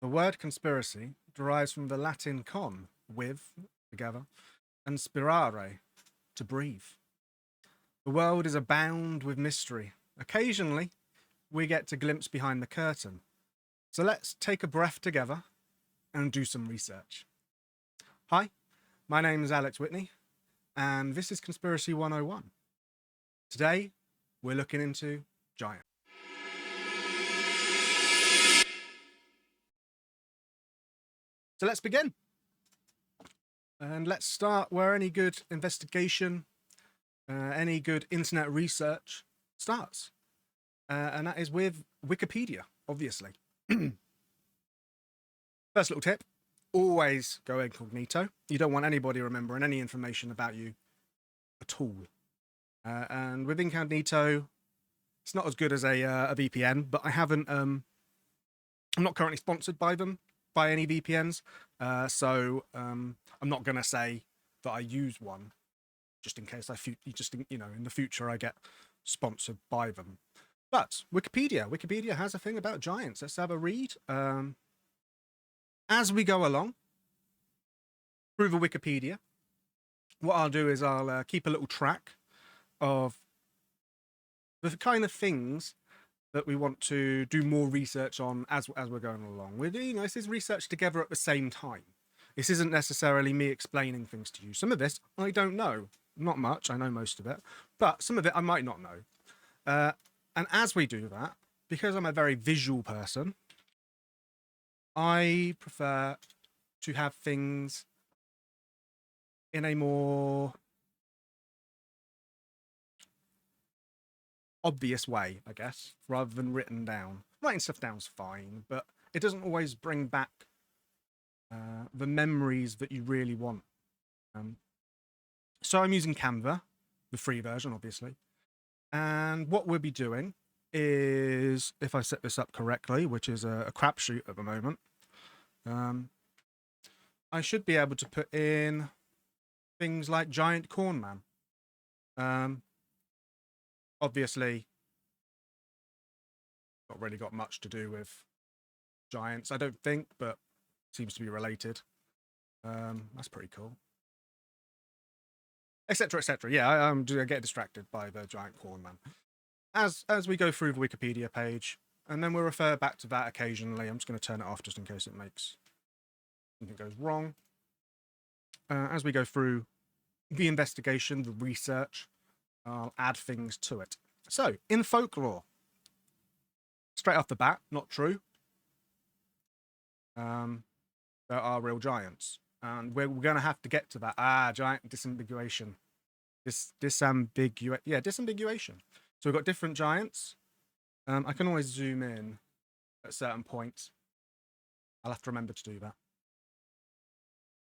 The word conspiracy derives from the Latin con, with, together, and spirare, to breathe. The world is abound with mystery. Occasionally, we get to glimpse behind the curtain. So let's take a breath together and do some research. Hi, my name is Alex Witney, and this is Conspiracy 101. Today, we're looking into giants. So let's begin. And let's start where any good investigation, any good internet research starts. And that is with Wikipedia, obviously. First little tip, always go incognito. You don't want anybody remembering any information about you at all. And with incognito, it's not as good as a VPN, but I haven't, I'm not currently sponsored by them, by any VPNs. So I'm not going to say that I use one just in case in the future I get sponsored by them. But Wikipedia has a thing about giants. Let's have a read. As we go along through the Wikipedia, what I'll do is I'll keep a little track of the kind of things that we want to do more research on as we're going along. This is research together at the same time. This isn't necessarily me explaining things to you. Some of this I don't know. Not much. I know most of it. But some of it I might not know. And as we do that, because I'm a very visual person, I prefer to have things in a more obvious way, I guess, rather than written down. Writing stuff down's fine, but it doesn't always bring back the memories that you really want. So I'm using Canva, the free version, obviously. And what we'll be doing is, if I set this up correctly, which is a crapshoot at the moment, I should be able to put in things like Giant Corn Man. Obviously, not really got much to do with giants, I don't think, but seems to be related. That's pretty cool. Etc. etc. Yeah, I get distracted by the Giant Corn Man. As we go through the Wikipedia page, and then we'll refer back to that occasionally. I'm just going to turn it off just in case it makes something goes wrong. As we go through the investigation, the research, I'll add things to it. So, in folklore, straight off the bat, not true. There are real giants. And we're going to have to get to that. Giant disambiguation. Disambiguation. So we've got different giants. I can always zoom in at certain points. I'll have to remember to do that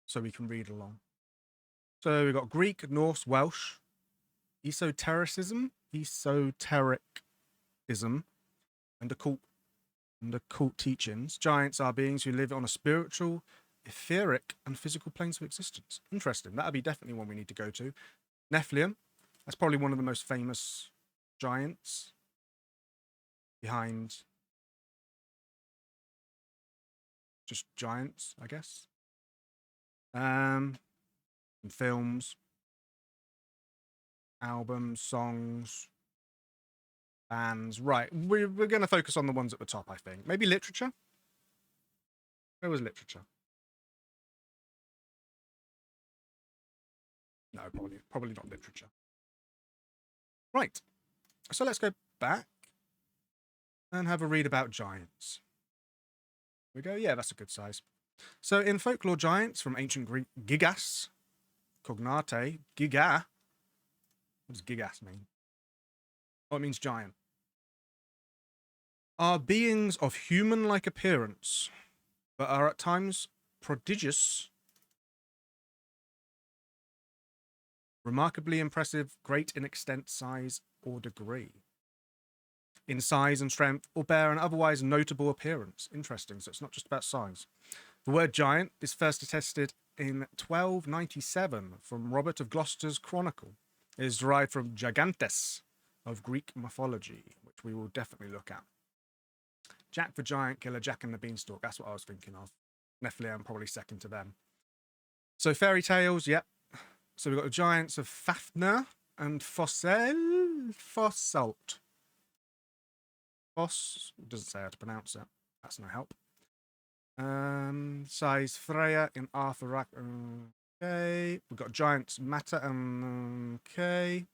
so we can read along. So we've got Greek, Norse, Welsh, esotericism, and occult teachings. Giants are beings who live on a spiritual, etheric, and physical planes of existence. Interesting. That'd be definitely one we need to go to. Nephilim. That's probably one of the most famous giants behind just giants, I guess. In films, albums, songs, bands. Right, we're going to focus on the ones at the top, I think. Maybe literature? Where was literature? No, probably not literature. Right, so let's go back and have a read about giants. Here we go. Yeah, that's a good size. So in folklore, giants from ancient Greek, gigas, cognate, giga. What does gigas mean? Oh, it means giant. Are beings of human-like appearance, but are at times prodigious, remarkably impressive, great in extent, size, or degree. In size and strength, or bear an otherwise notable appearance. Interesting, so it's not just about size. The word giant is first attested in 1297 from Robert of Gloucester's Chronicle. It is derived from gigantes of Greek mythology, which we will definitely look at. Jack the Giant Killer, Jack and the Beanstalk. That's what I was thinking of. Nephilim, probably second to them. So fairy tales, yep. So we've got the giants of Fafnir and Fossalt. Foss doesn't say how to pronounce it. That's no help. Size Freya in Arthur. Okay. We've got giants Mata and okay.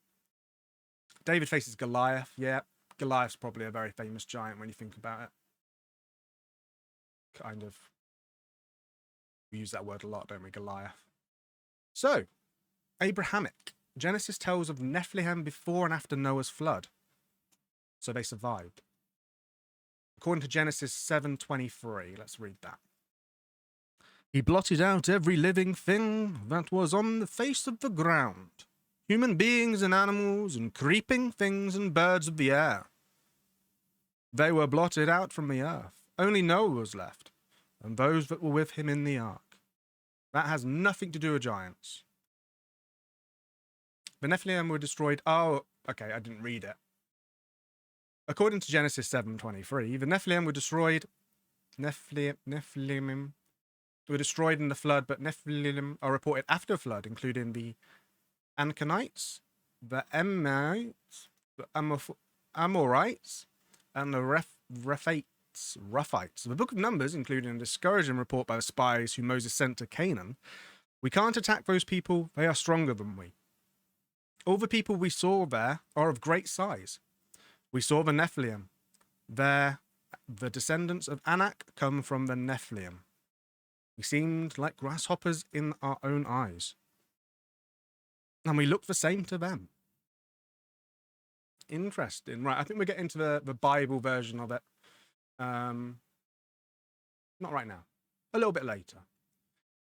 David faces Goliath. Yeah, Goliath's probably a very famous giant when you think about it. Kind of. We use that word a lot, don't we? Goliath. So, Abrahamic. Genesis tells of Nephilim before and after Noah's flood. So they survived. According to Genesis 7:23, let's read that. He blotted out every living thing that was on the face of the ground, human beings and animals and creeping things and birds of the air. They were blotted out from the earth. Only Noah was left, and those that were with him in the ark. That has nothing to do with giants. The Nephilim were destroyed. Oh, okay, I didn't read it. According to Genesis 7:23, the Nephilim were destroyed. Nephilim were destroyed in the flood, but Nephilim are reported after flood, including the Ancanites, the Emites, the Amorites, and the Rephites. The Book of Numbers, including a discouraging report by the spies who Moses sent to Canaan. We can't attack those people. They are stronger than we. All the people we saw there are of great size. We saw the Nephilim. The descendants of Anak come from the Nephilim. We seemed like grasshoppers in our own eyes. And we looked the same to them. Interesting. Right, I think we'll get into the Bible version of it. Not right now. A little bit later.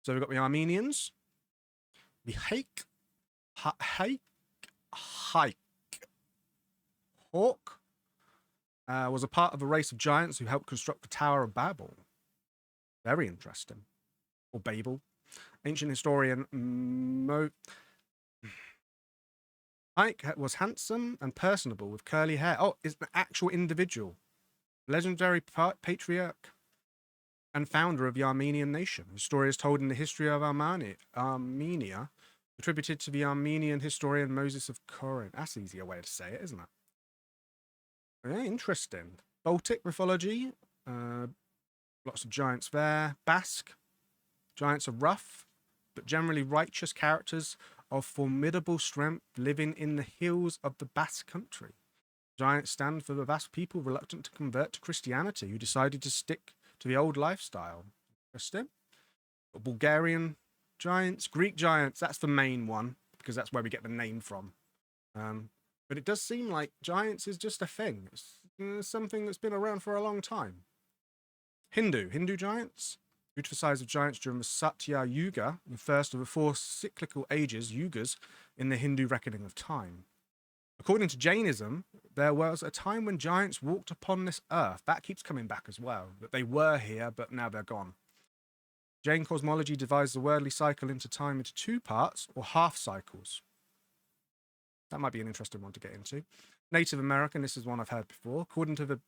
So we've got the Armenians. The Hawk was a part of a race of giants who helped construct the Tower of Babel. Very interesting. Or Babel. Ancient historian Ike was handsome and personable with curly hair. Oh, is an actual individual. Legendary patriarch and founder of the Armenian nation. The story is told in the history of Armenia, attributed to the Armenian historian Moses of Corinth. That's an easier way to say it, isn't it? Yeah, interesting. Baltic mythology. Lots of giants there. Basque. Giants are rough, but generally righteous characters of formidable strength living in the hills of the Basque country. Giants stand for the Basque people reluctant to convert to Christianity who decided to stick to the old lifestyle. Interesting. Bulgarian giants, Greek giants, that's the main one because that's where we get the name from. But it does seem like giants is just a thing. It's something that's been around for a long time. Hindu giants. Due to the size of giants during the Satya Yuga, the first of the four cyclical ages, yugas, in the Hindu reckoning of time. According to Jainism, there was a time when giants walked upon this earth. That keeps coming back as well, that they were here, but now they're gone. Jain cosmology divides the worldly cycle into time into two parts, or half cycles. That might be an interesting one to get into. Native American, this is one I've heard before. According to the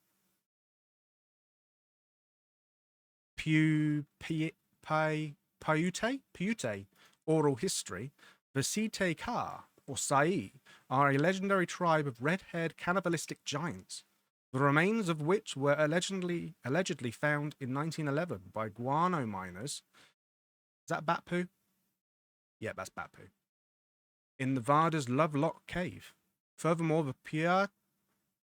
Paiute oral history, the Site Ka, or Sai, are a legendary tribe of red-haired cannibalistic giants, the remains of which were allegedly found in 1911 by guano miners. Is that bat poo? Yeah, that's bat poo. In Nevada's Lovelock Cave. Furthermore, the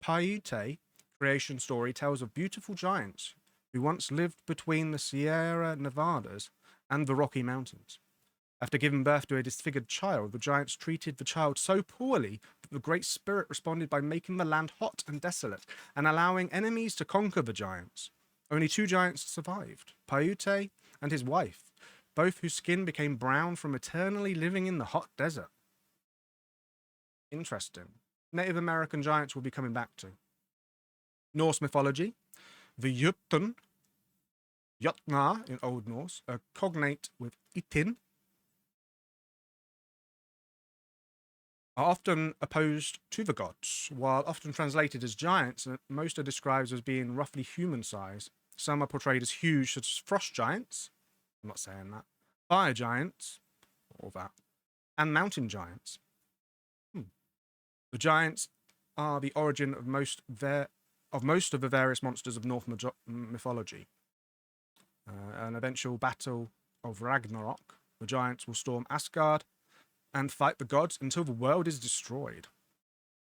Paiute creation story tells of beautiful giants who once lived between the Sierra Nevadas and the Rocky Mountains. After giving birth to a disfigured child, the giants treated the child so poorly that the Great Spirit responded by making the land hot and desolate and allowing enemies to conquer the giants. Only two giants survived, Paiute and his wife, both whose skin became brown from eternally living in the hot desert. Interesting. Native American giants we'll be coming back to. Norse mythology. The Jotnar in Old Norse, are cognate with Itin. are often opposed to the gods. While often translated as giants, most are described as being roughly human-sized. Some are portrayed as huge, such as frost giants. I'm not saying that. Fire giants, or that, and mountain giants. The giants are the origin of most of the various monsters of Norse mythology. An eventual battle of Ragnarok, the giants will storm Asgard and fight the gods until the world is destroyed.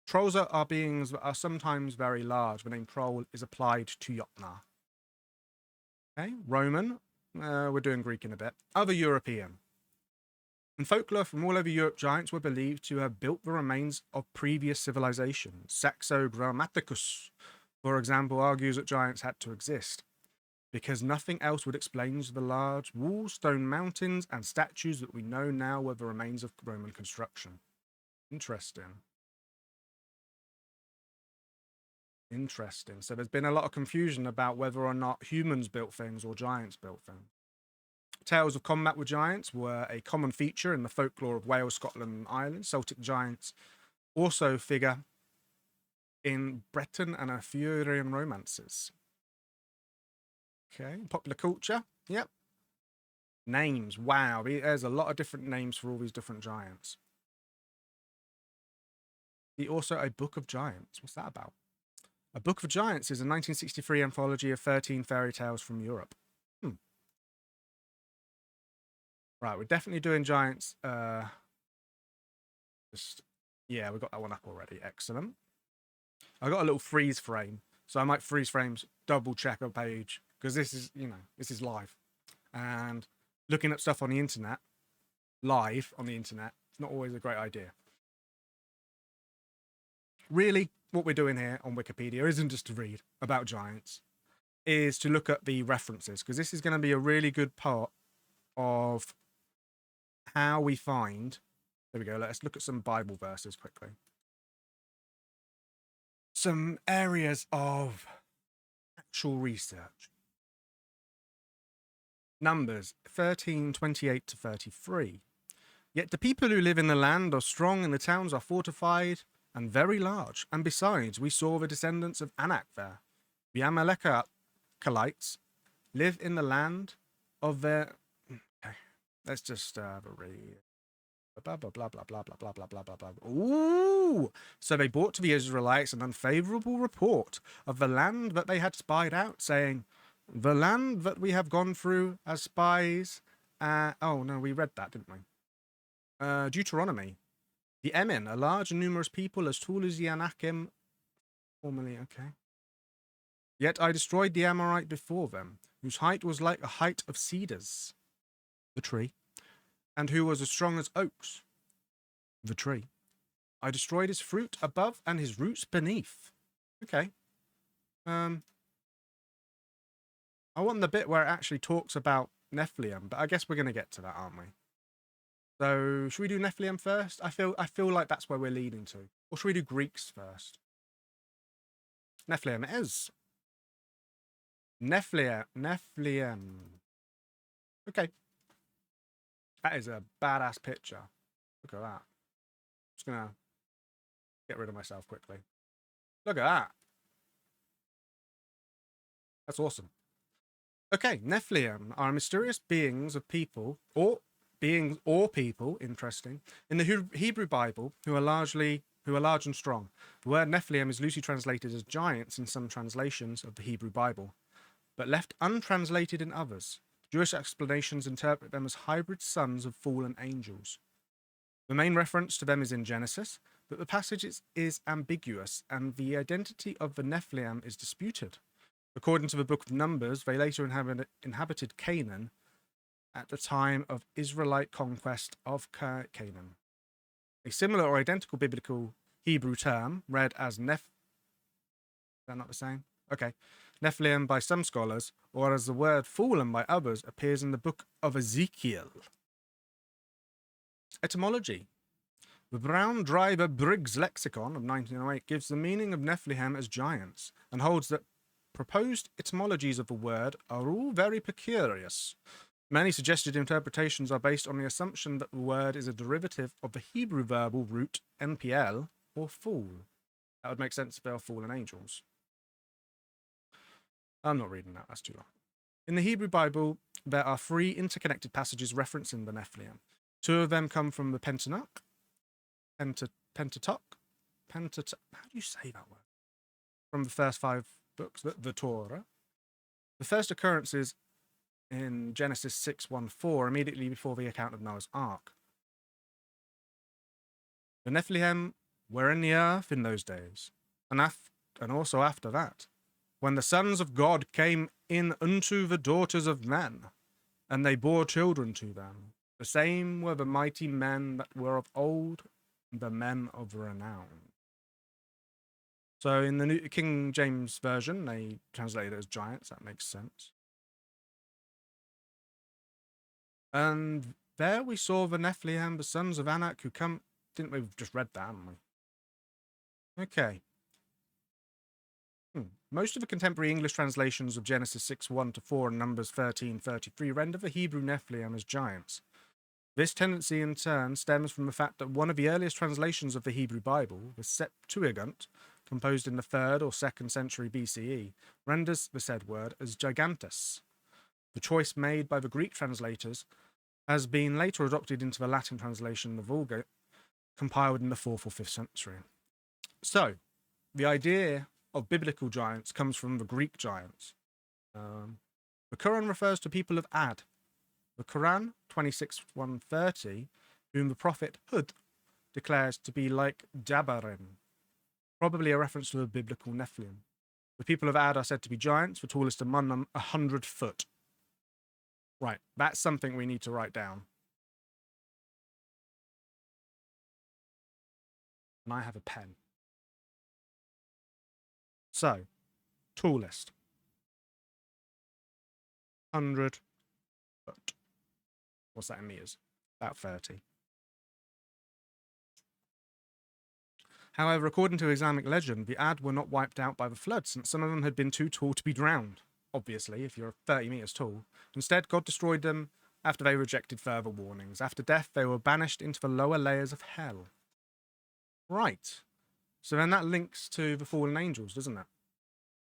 Trolls are beings that are sometimes very large. The name troll is applied to Jotnar. Okay, Roman. We're doing Greek in a bit. Other European. In folklore from all over Europe, giants were believed to have built the remains of previous civilizations. Saxo Grammaticus, for example, argues that giants had to exist because nothing else would explain the large walls, stone mountains, and statues that we know now were the remains of Roman construction. Interesting. Interesting. So there's been a lot of confusion about whether or not humans built things or giants built things. Tales of combat with giants were a common feature in the folklore of Wales, Scotland, and Ireland. Celtic giants also figure in Breton and Arthurian romances. Okay, popular culture. Yep. Names. Wow, there's a lot of different names for all these different giants. Also a Book of Giants. What's that about? A Book of Giants is a 1963 anthology of 13 fairy tales from Europe. Right, we're definitely doing giants. Yeah, we got that one up already. Excellent. I got a little freeze frame, so I might freeze frames, double check a page, because this is, this is live. And looking up stuff on the internet, live on the internet, it's not always a great idea. Really, what we're doing here on Wikipedia isn't just to read about giants, is to look at the references, because this is going to be a really good part of how we find. There we go. Let's look at some Bible verses quickly. Some areas of actual research. Numbers 13:28 to 33. Yet the people who live in the land are strong, and the towns are fortified and very large. And besides, we saw the descendants of Anak there. The Amalekites live in the land of their. Okay, let's just read. Blah blah blah blah blah blah blah blah blah blah blah. Ooh! So they brought to the Israelites an unfavorable report of the land that they had spied out, saying, "The land that we have gone through as spies." Oh no, we read that, didn't we? Deuteronomy. The Emin, a large and numerous people as tall as the Anakim, formerly okay. Yet I destroyed the Amorite before them, whose height was like the height of cedars, the tree, and who was as strong as oaks, the tree. I destroyed his fruit above and his roots beneath. Okay. I want the bit where it actually talks about Nephilim, but I guess we're going to get to that, aren't we? So, should we do Nephilim first? I feel like that's where we're leading to. Or should we do Greeks first? Nephilim it is. Nephilim. Okay. That is a badass picture. Look at that. Just gonna get rid of myself quickly. Look at that. That's awesome. Okay, Nephilim are mysterious beings of people, or people, interesting, in the Hebrew Bible, who are large and strong. The word Nephilim is loosely translated as giants in some translations of the Hebrew Bible, but left untranslated in others. Jewish explanations interpret them as hybrid sons of fallen angels. The main reference to them is in Genesis, but the passage is ambiguous, and the identity of the Nephilim is disputed. According to the Book of Numbers, they later inhabited Canaan at the time of Israelite conquest of Canaan. A similar or identical biblical Hebrew term, read as Is that not the same? Okay. Nephilim by some scholars, or as the word fallen by others, appears in the book of Ezekiel. Etymology. The Brown Driver Briggs Lexicon of 1908 gives the meaning of Nephilim as giants, and holds that proposed etymologies of the word are all very precarious. Many suggested interpretations are based on the assumption that the word is a derivative of the Hebrew verbal root NPL, or fool. That would make sense if they are fallen angels. I'm not reading that, that's too long. In the Hebrew Bible, there are 3 interconnected passages referencing the Nephilim. 2 of them come from the Pentateuch. How do you say that word? From the first 5 books, the Torah. The first occurrence is in Genesis 6:1-4, immediately before the account of Noah's Ark. The Nephilim were in the earth in those days, and also after that, when the sons of God came in unto the daughters of men, and they bore children to them. The same were the mighty men that were of old, the men of renown. So in the New King James Version, they translate it as giants. That makes sense. And there we saw the Nephilim, the sons of Anak, who come... Didn't we just read that, haven't we? Okay. Most of the contemporary English translations of Genesis 6:1-4 and Numbers 13:33 render the Hebrew Nephilim as giants. This tendency, in turn, stems from the fact that one of the earliest translations of the Hebrew Bible, the Septuagint, composed in the 3rd or 2nd century BCE, renders the said word as gigantus. The choice made by the Greek translators has been later adopted into the Latin translation, the Vulgate, compiled in the 4th or 5th century. So, the idea of biblical giants comes from the Greek giants. The Quran refers to people of Ad. The Quran 26:130, whom the prophet Hud declares to be like Jabarim, probably a reference to the biblical Nephilim. The people of Ad are said to be giants, the tallest among them 100 foot. Right, that's something we need to write down. And I have a pen. So, tallest. 100 foot. What's that in meters? About 30. However, according to Islamic legend, the Ad were not wiped out by the flood, since some of them had been too tall to be drowned. Obviously, if you're 30 meters tall. Instead, God destroyed them after they rejected further warnings. After death, they were banished into the lower layers of hell. Right. So then that links to the fallen angels, doesn't it?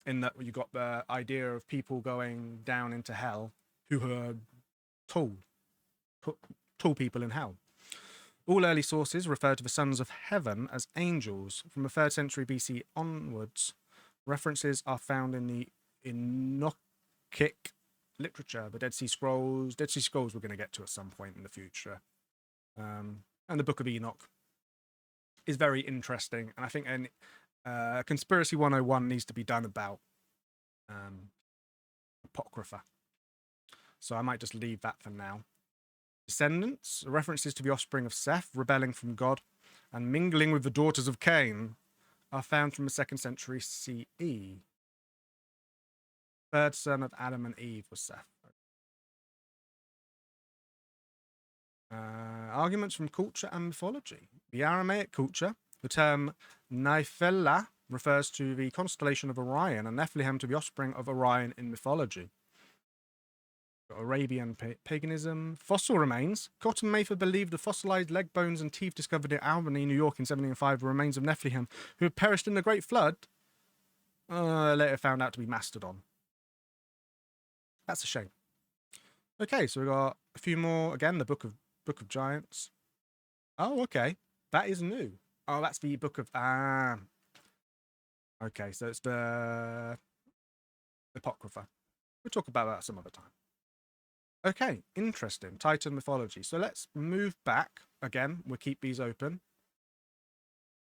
In that you got the idea of people going down into hell who are tall people in hell. All early sources refer to the sons of heaven as angels. From the 3rd century BC onwards, references are found in the Enochic literature, the Dead Sea Scrolls. Dead Sea Scrolls we're going to get to at some point in the future. And the Book of Enoch is very interesting. And I think Conspiracy 101 needs to be done about Apocrypha. So I might just leave that for now. Descendants, references to the offspring of Seth rebelling from God and mingling with the daughters of Cain, are found from the 2nd century CE. 3rd son of Adam and Eve was Seth. Arguments from culture and mythology. The Aramaic culture, the term Nephila refers to the constellation of Orion, and Nephilim to the offspring of Orion in mythology. Arabian paganism. Fossil remains. Cotton Mather believed the fossilized leg bones and teeth discovered in Albany, New York in 1705 were remains of Nephilim who had perished in the Great Flood, later found out to be Mastodon. That's a shame. Okay, so we've got a few more. Again, the Book of Giants. Oh, okay. That is new. Oh, that's the Book of... Okay, so it's the Apocrypha. We'll talk about that some other time. Okay, interesting. Titan mythology. So let's move back. Again, we'll keep these open.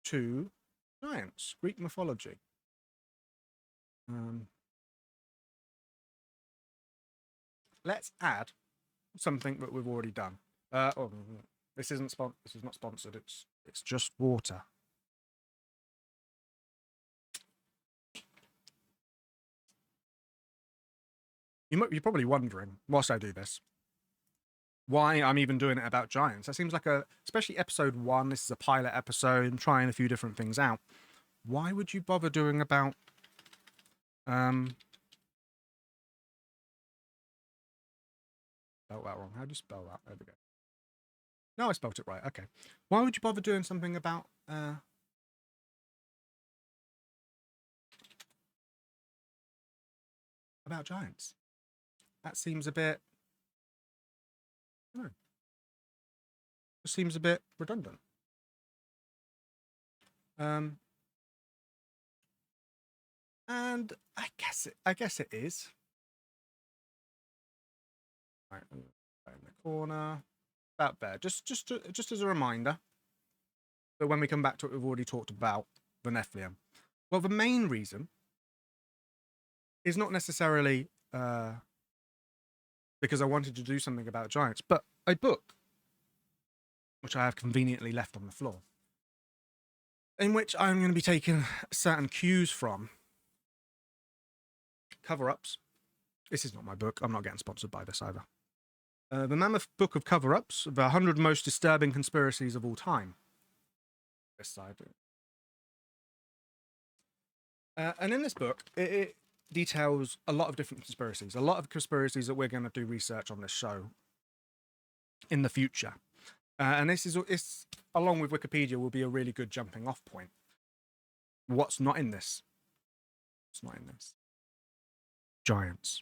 To giants. Greek mythology. Let's add something that we've already done. This is not sponsored. It's just water. You're probably wondering, whilst I do this, why I'm even doing it about giants. That seems like especially episode 1, this is a pilot episode, I'm trying a few different things out. Why would you bother doing about spelled that wrong. How do you spell that? There we go. No, I spelled it right. Okay. Why would you bother doing something about giants? That seems a bit. No, it seems a bit redundant. And I guess it is. Right, in the corner, about there. Just as a reminder that when we come back to it, we've already talked about the Nephilim. Well, the main reason is not necessarily because I wanted to do something about giants, but a book which I have conveniently left on the floor, in which I'm going to be taking certain cues from. Cover-ups. This is not my book. I'm not getting sponsored by this either. The Mammoth Book of Cover-Ups, the 100 Most Disturbing Conspiracies of All Time. This side. And in this book, it details a lot of different conspiracies. A lot of conspiracies that we're going to do research on this show in the future. And this is, it's, along with Wikipedia, will be a really good jumping off point. What's not in this? What's not in this? Giants.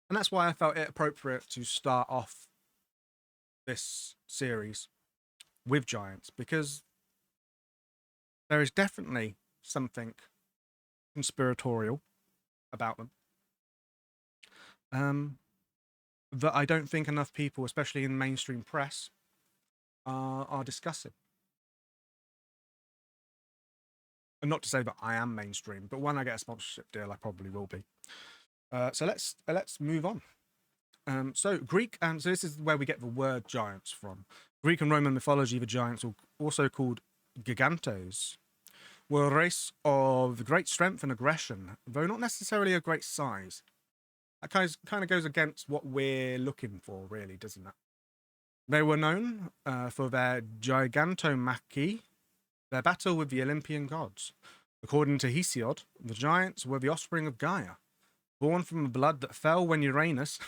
And that's why I felt it appropriate to start off this series with giants, because there is definitely something conspiratorial about them that I don't think enough people, especially in mainstream press, are discussing. And not to say that I am mainstream, but when I get a sponsorship deal, I probably will be. So let's move on. So Greek, and so this is where we get the word giants from. Greek and Roman mythology, the giants, also called gigantes, were a race of great strength and aggression, though not necessarily of great size. That kind of goes against what we're looking for, really, doesn't it? They were known for their gigantomachy, their battle with the Olympian gods. According to Hesiod, the giants were the offspring of Gaia, born from the blood that fell when Uranus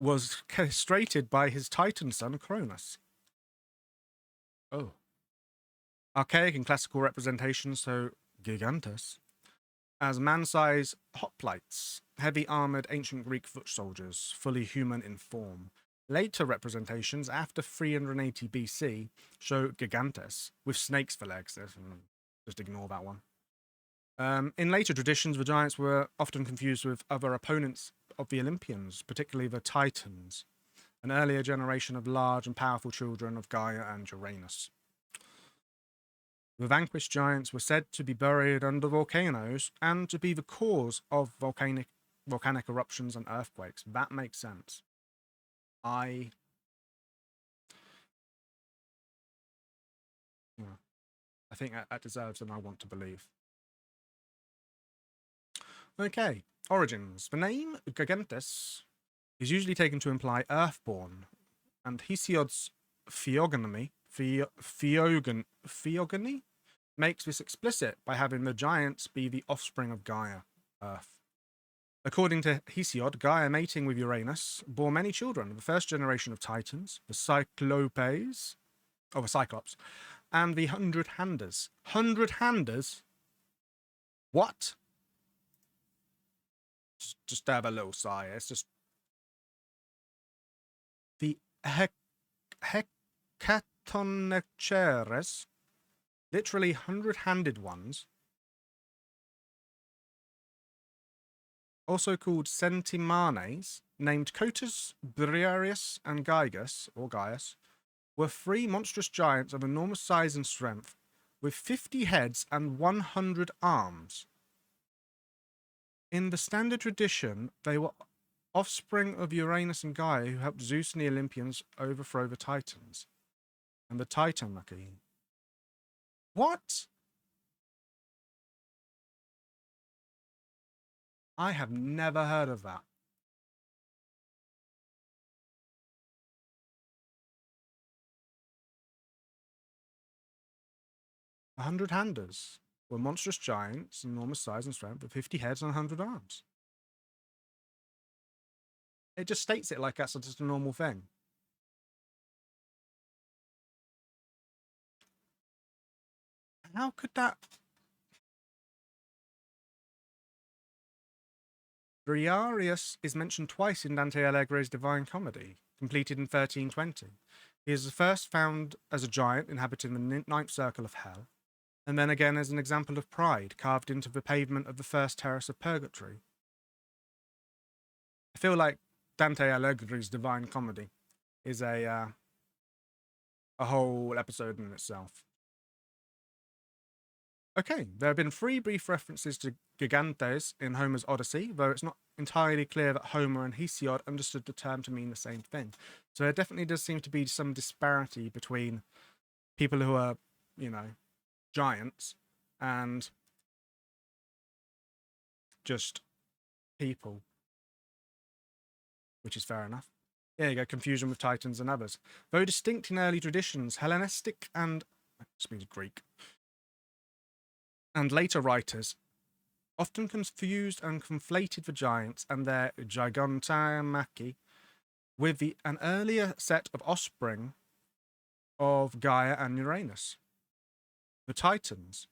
was castrated by his Titan son Cronus. Oh. Archaic and classical representations, so gigantes, as man-sized hoplites, heavy armoured ancient Greek foot soldiers, fully human in form. Later representations, after 380 BC, show gigantes, with snakes for legs. Just ignore that one. In later traditions, the giants were often confused with other opponents of the Olympians, particularly the Titans, an earlier generation of large and powerful children of Gaia and Uranus. The vanquished giants were said to be buried under volcanoes and to be the cause of volcanic eruptions and earthquakes. That makes sense. I think that deserves an I want to believe. Okay, origins. The name Gigantes is usually taken to imply earthborn, and Hesiod's Theogony makes this explicit by having the giants be the offspring of Gaia, Earth. According to Hesiod, Gaia, mating with Uranus, bore many children, the first generation of Titans, the Cyclopes, the Cyclops, and the 100-handers. 100-handers? What? Just have a little sigh. It's just... The Hecatonecheres, literally 100-handed ones, also called Centimanes, named Cotus, Briareus, and Gygus, or Gaius, were 3 monstrous giants of enormous size and strength, with 50 heads and 100 arms. In the standard tradition, they were offspring of Uranus and Gaia, who helped Zeus and the Olympians overthrow the Titans and the Titanarchy. What? I have never heard of that. The 100-handers were monstrous giants, enormous size and strength, with 50 heads and 100 arms. It just states it like that's just a normal thing. How could that? Briareus is mentioned twice in Dante Alighieri's Divine Comedy, completed in 1320. He is first found as a giant inhabiting the ninth circle of hell, and then again as an example of pride carved into the pavement of the first terrace of purgatory. I feel like Dante Alighieri's Divine Comedy is a whole episode in itself. Okay, there have been 3 brief references to Gigantes in Homer's Odyssey, though it's not entirely clear that Homer and Hesiod understood the term to mean the same thing. So there definitely does seem to be some disparity between people who are, giants and just people, which is fair enough. There you go, confusion with Titans and others. Though distinct in early traditions, Hellenistic and Greek and later writers often confused and conflated the giants and their gigantomachy with an earlier set of offspring of Gaia and Uranus, the Titans,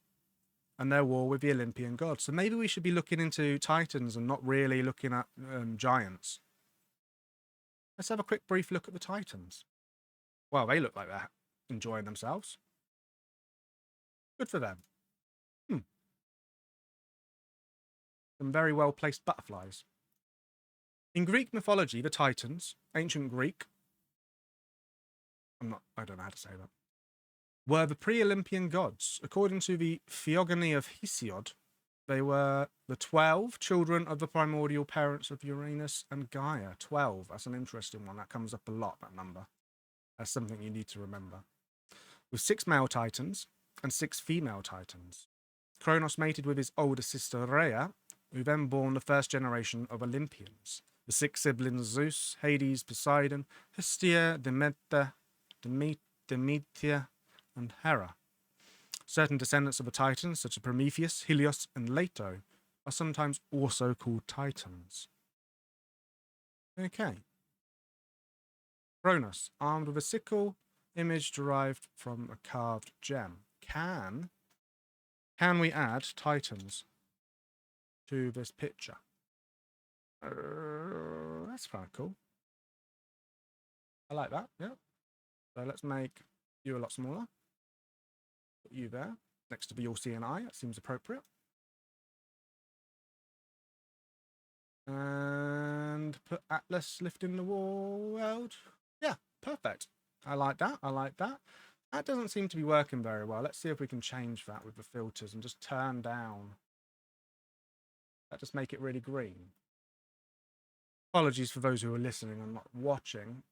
and their war with the Olympian gods. So maybe we should be looking into Titans and not really looking at giants. Let's have a quick brief look at the Titans. Well, they look like they're enjoying themselves. Good for them. Some very well-placed butterflies. In Greek mythology, the Titans, ancient Greek, I don't know how to say that, were the pre-Olympian gods. According to the Theogony of Hesiod, they were the 12 children of the primordial parents of Uranus and Gaia. 12, that's an interesting one. That comes up a lot, that number. That's something you need to remember. With 6 male Titans and 6 female Titans. Kronos mated with his older sister Rhea, who then born the first generation of Olympians. The 6 siblings Zeus, Hades, Poseidon, Hestia, Demeter, Demetia, and Hera. Certain descendants of the Titans, such as Prometheus, Helios, and Leto, are sometimes also called Titans. Okay. Kronos, armed with a sickle, image derived from a carved gem. Can we add Titans to this picture? That's kind of cool. I like that, yeah. So let's make you a lot smaller. Put you there, next to Beyonce and I. That seems appropriate. And put Atlas lifting the world. Yeah, perfect. I like that. I like that. That doesn't seem to be working very well. Let's see if we can change that with the filters and just turn down. That just make it really green. Apologies for those who are listening and not watching.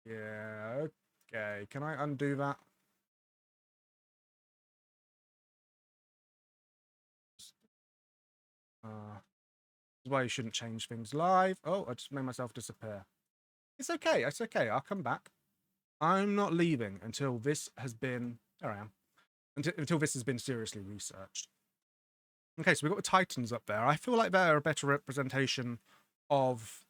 Yeah, okay. Can I undo that? This is why you shouldn't change things live. Oh, I just made myself disappear. It's okay. It's okay. I'll come back. I'm not leaving until this has been... There I am. Until this has been seriously researched. Okay, so we've got the Titans up there. I feel like they're a better representation of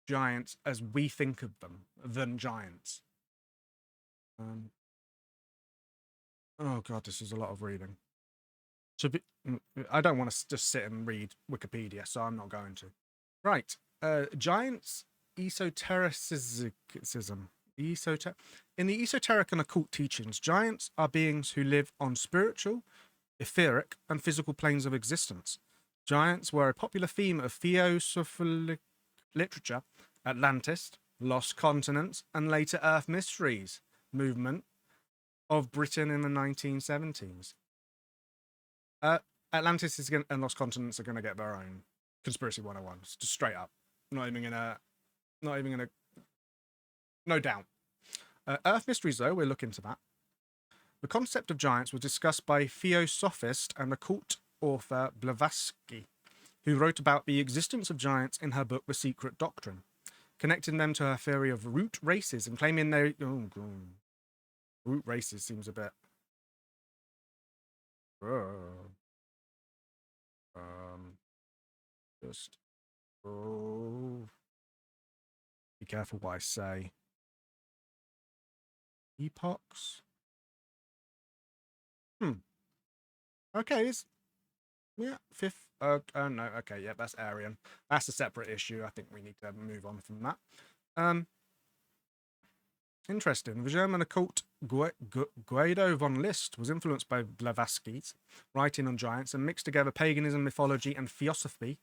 giants as we think of them than giants. Oh god, this is a lot of reading. I don't want to just sit and read Wikipedia, so I'm not going to. Right, giants esotericism. In the esoteric and occult teachings, giants are beings who live on spiritual, etheric, and physical planes of existence. Giants were a popular theme of theosophic literature, Atlantis, Lost Continents, and later Earth Mysteries movement of Britain in the 1970s. Atlantis and Lost Continents are going to get their own Conspiracy 101, just straight up. Not even gonna, no doubt. Earth Mysteries, though, we'll look into that. The concept of giants was discussed by theosophist and occult author Blavatsky, who wrote about the existence of giants in her book The Secret Doctrine, connecting them to her theory of root races and claiming Root races seems a bit. Just. Oh. Be careful what I say. Epochs. Okay, yeah, fifth. Oh no. Okay, yeah, that's Aryan. That's a separate issue. I think we need to move on from that. Interesting. The German occult Guido von List was influenced by Blavatsky's writing on giants and mixed together paganism, mythology, and theosophy,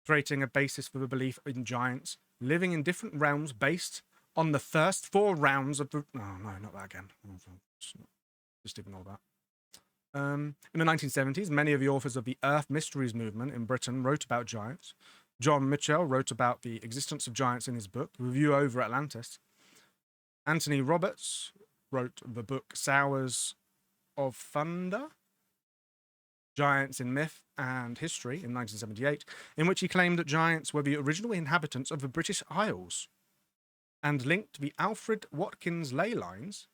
creating a basis for the belief in giants living in different realms based on the first 4 rounds of the. Oh no, not that again. Just ignore that. In the 1970s, many of the authors of the Earth Mysteries movement in Britain wrote about giants. John Mitchell wrote about the existence of giants in his book, Review Over Atlantis. Anthony Roberts wrote the book Sowers of Thunder, Giants in Myth and History in 1978, in which he claimed that giants were the original inhabitants of the British Isles and linked the Alfred Watkins ley lines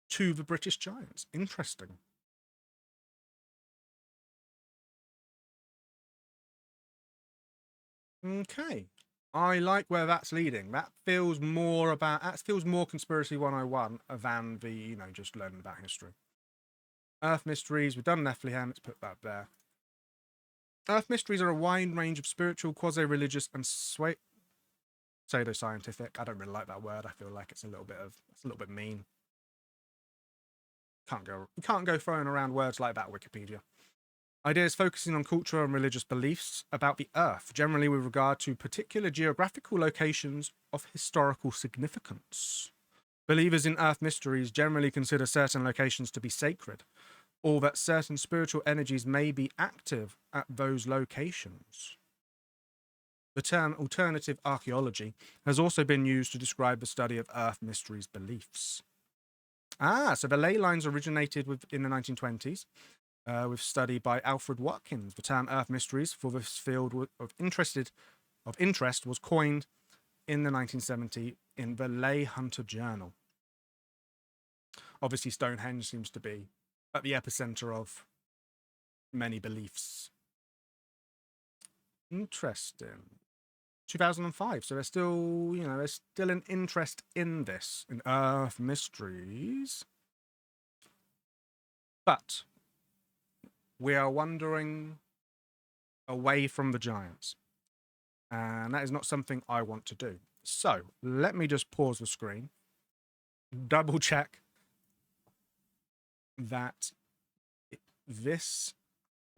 to the British giants. Interesting. Okay. I like where that's leading. That feels more conspiracy 101 than the, just learning about history. Earth Mysteries, we've done Bethlehem, let's put that there. Earth Mysteries are a wide range of spiritual, quasi-religious, and pseudo-scientific. I don't really like that word. I feel like it's a little bit mean. You can't go throwing around words like that, Wikipedia. Ideas focusing on cultural and religious beliefs about the Earth, generally with regard to particular geographical locations of historical significance. Believers in Earth Mysteries generally consider certain locations to be sacred, or that certain spiritual energies may be active at those locations. The term alternative archaeology has also been used to describe the study of Earth Mysteries beliefs. So the ley lines originated in the 1920s. With study by Alfred Watkins. The term Earth Mysteries for this field of interest was coined in the 1970s in the Ley Hunter Journal. Obviously, Stonehenge seems to be at the epicenter of many beliefs. Interesting. 2005, so there's still an interest in this, in Earth Mysteries. But we are wandering away from the giants. And that is not something I want to do. So let me just pause the screen, double check that this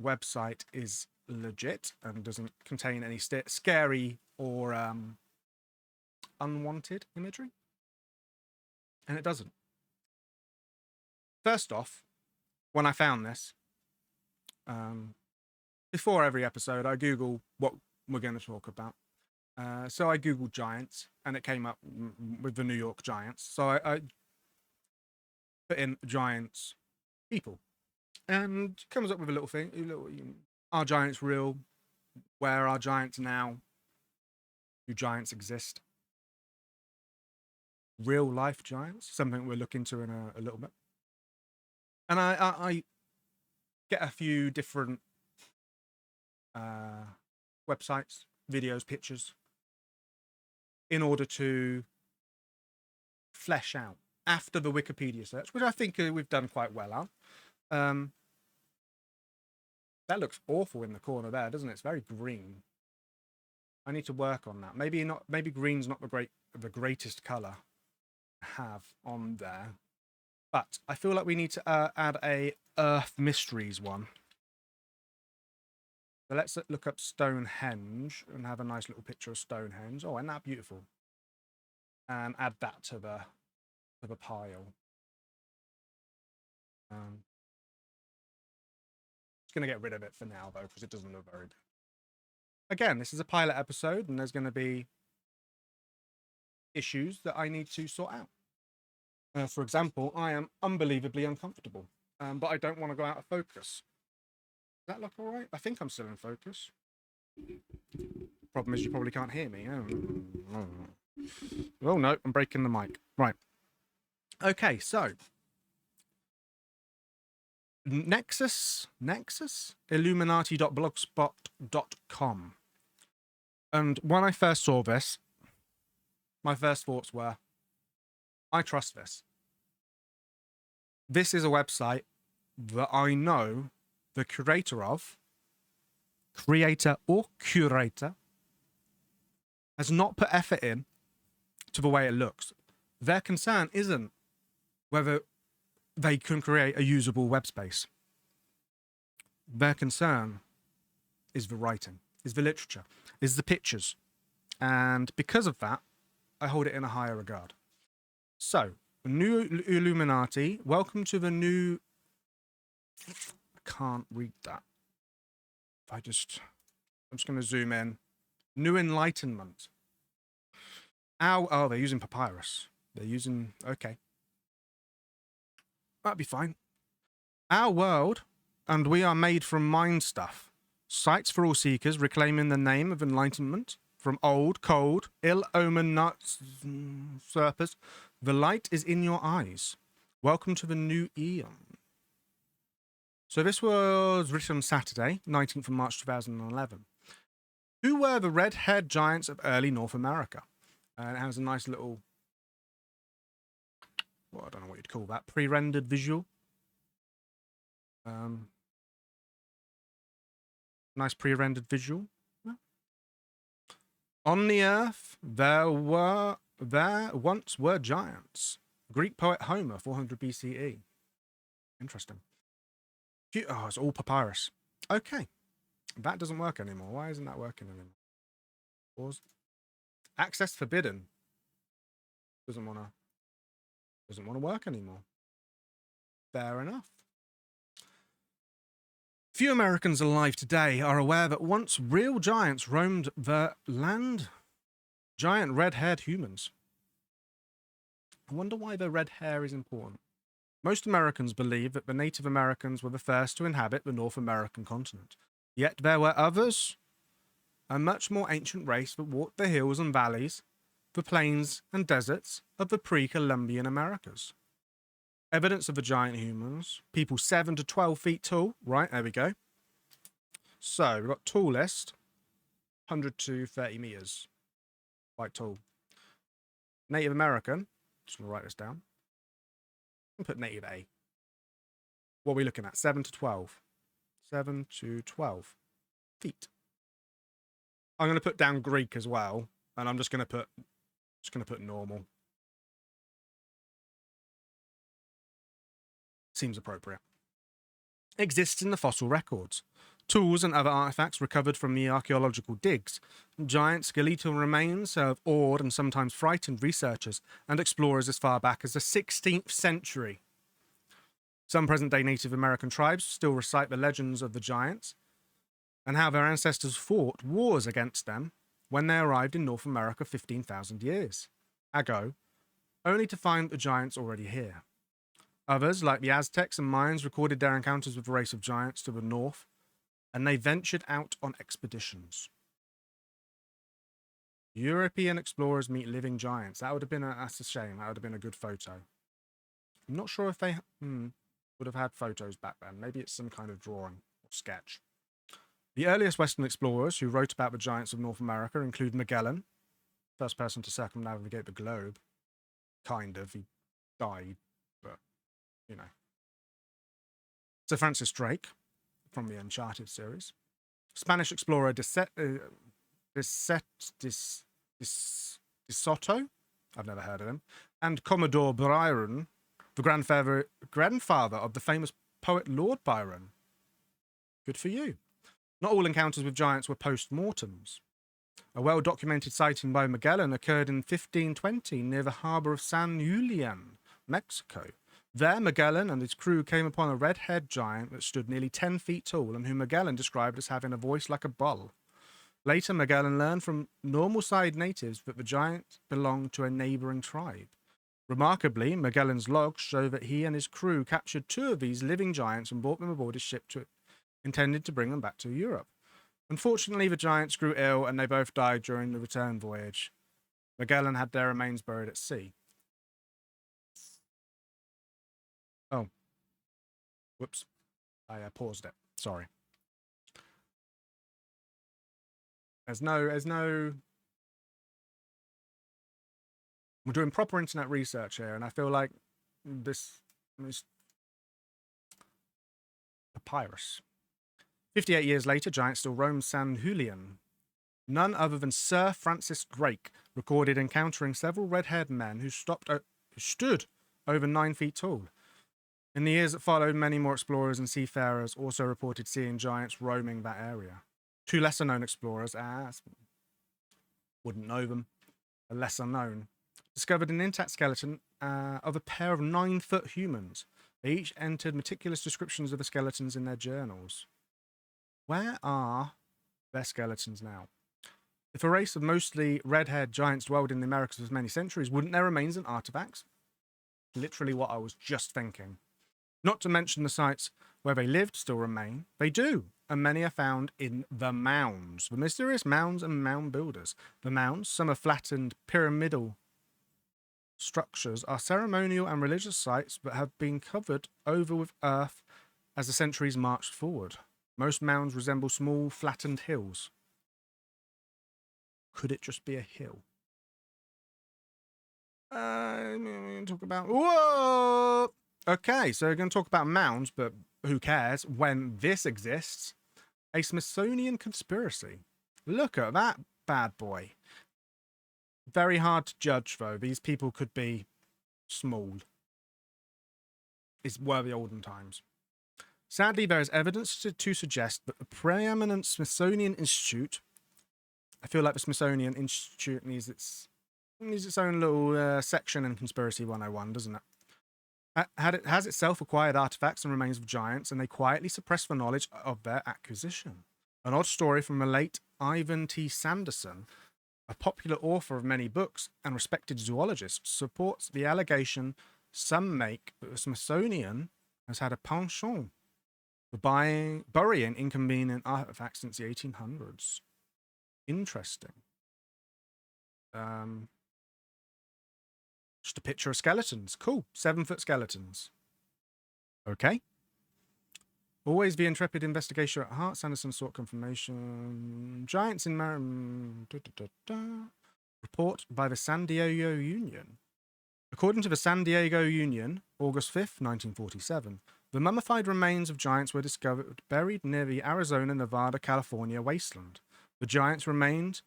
website is legit and doesn't contain any scary or unwanted imagery. And it doesn't. First off, when I found this, before every episode, I Google what we're going to talk about. So I Googled giants, and it came up with the New York Giants. So I put in giants people, and it comes up with a little thing. Are giants real? Where are giants now? Do giants exist? Real life giants? Something we'll look into in a little bit. And I get a few different websites, videos, pictures, in order to flesh out after the Wikipedia search, which I think we've done quite well on. That looks awful in the corner there, doesn't it? It's very green. I need to work on that. Maybe green's not the greatest color to have on there. But I feel like we need to add a Earth Mysteries one. So let's look up Stonehenge and have a nice little picture of Stonehenge. Oh, isn't that beautiful? And add that to the pile. Just going to get rid of it for now, though, because it doesn't look very good. Again, this is a pilot episode, and there's going to be issues that I need to sort out. For example, I am unbelievably uncomfortable, but I don't want to go out of focus. Does that look all right? I think I'm still in focus. Problem is, you probably can't hear me. Oh no, I'm breaking the mic. Right. Okay, so Nexus, Illuminati.blogspot.com. And when I first saw this, my first thoughts were, I trust this. This is a website that I know the creator or curator, has not put effort in to the way it looks. Their concern isn't whether they can create a usable web space. Their concern is the writing, is the literature, is the pictures. And because of that, I hold it in a higher regard. So, new Illuminati, welcome to the new... I can't read that. I'm just going to zoom in. New Enlightenment. Oh, they're using papyrus. They're using... Okay. That'd be fine. Our world, and we are made from mind stuff. Sights for all seekers, reclaiming the name of enlightenment from old, cold, ill-omened usurpers. The light is in your eyes. Welcome to the new eon. So this was written on Saturday, 19th of March 2011. Who were the red-haired giants of early North America? And it has a nice little... Well, I don't know what you'd call that. Pre-rendered visual. Nice pre-rendered visual. Yeah. On the earth, there once were giants. Greek poet Homer, 400 BCE. Interesting. Oh, it's all papyrus. Okay. That doesn't work anymore. Why isn't that working anymore? Pause. Access forbidden. Doesn't want to work anymore. Fair enough. Few Americans alive today are aware that once real giants roamed the land. Giant red-haired humans. I wonder why the red hair is important. Most Americans believe that the Native Americans were the first to inhabit the North American continent. Yet there were others, a much more ancient race that walked the hills and valleys, the plains and deserts of the pre-Columbian Americas. Evidence of the giant humans, people 7 to 12 feet tall. Right, there we go. So we've got tallest, 100 to 30 meters. Quite tall. Native American, just going to write this down. And put native A. What are we looking at? 7 to 12. 7 to 12 feet. I'm going to put down Greek as well, and I'm just going to put normal. Seems appropriate. Exists in the fossil records. Tools and other artifacts recovered from the archaeological digs. Giant skeletal remains have awed and sometimes frightened researchers and explorers as far back as the 16th century. Some present-day Native American tribes still recite the legends of the giants and how their ancestors fought wars against them when they arrived in North America 15,000 years ago, only to find the giants already here. Others, like the Aztecs and Mayans, recorded their encounters with the race of giants to the north, and they ventured out on expeditions. European explorers meet living giants. That would have been that's a shame. That would have been a good photo. I'm not sure if they would have had photos back then. Maybe it's some kind of drawing or sketch. The earliest Western explorers who wrote about the giants of North America include Magellan, first person to circumnavigate the globe. Kind of. He died, but, you know. Sir Francis Drake, from the Uncharted series. Spanish explorer De Soto, I've never heard of him, and Commodore Byron, the grandfather of the famous poet Lord Byron. Good for you. Not all encounters with giants were post-mortems. A well-documented sighting by Magellan occurred in 1520 near the harbour of San Julian, Mexico. There, Magellan and his crew came upon a red-haired giant that stood nearly 10 feet tall and whom Magellan described as having a voice like a bull. Later, Magellan learned from normal-sized natives that the giant belonged to a neighbouring tribe. Remarkably, Magellan's logs show that he and his crew captured 2 of these living giants and brought them aboard his ship intended to bring them back to Europe. Unfortunately, the giants grew ill and they both died during the return voyage. Magellan had their remains buried at sea. Oh. Whoops. I paused it. Sorry. There's no... We're doing proper internet research here, and I feel like this is papyrus. 58 years later, giants still roam San Julian. None other than Sir Francis Drake recorded encountering several red-haired men who stood over 9 feet tall. In the years that followed, many more explorers and seafarers also reported seeing giants roaming that area. 2 lesser-known explorers, wouldn't know them, are lesser known, discovered an intact skeleton of a pair of 9-foot humans. They each entered meticulous descriptions of the skeletons in their journals. Where are their skeletons now? If a race of mostly red-haired giants dwelled in the Americas for many centuries, wouldn't their remains and artifacts? Literally what I was just thinking. Not to mention the sites where they lived still remain. They do, and many are found in the mounds. The mysterious mounds and mound builders. The mounds, some are flattened pyramidal structures, are ceremonial and religious sites that have been covered over with earth as the centuries marched forward. Most mounds resemble small, flattened hills. Could it just be a hill? Talk about... Whoa! Okay, so we're going to talk about mounds, but who cares when this exists? A Smithsonian conspiracy. Look at that bad boy. Very hard to judge, though. These people could be small. Were the olden times. Sadly, there is evidence to suggest that the preeminent Smithsonian Institute... I feel like the Smithsonian Institute needs its own little section in Conspiracy 101, doesn't it? It has itself acquired artifacts and remains of giants, and they quietly suppress the knowledge of their acquisition. An odd story from the late Ivan T. Sanderson, a popular author of many books and respected zoologist, supports the allegation some make that the Smithsonian has had a penchant for burying inconvenient artifacts since the 1800s. Interesting. Just a picture of skeletons. Cool. 7-foot skeletons. Okay. Always the intrepid investigator at heart. Sanderson sought confirmation. Giants in report by the San Diego Union. According to the San Diego Union, August 5th, 1947, the mummified remains of giants were discovered buried near the Arizona, Nevada, California wasteland. The giants' remains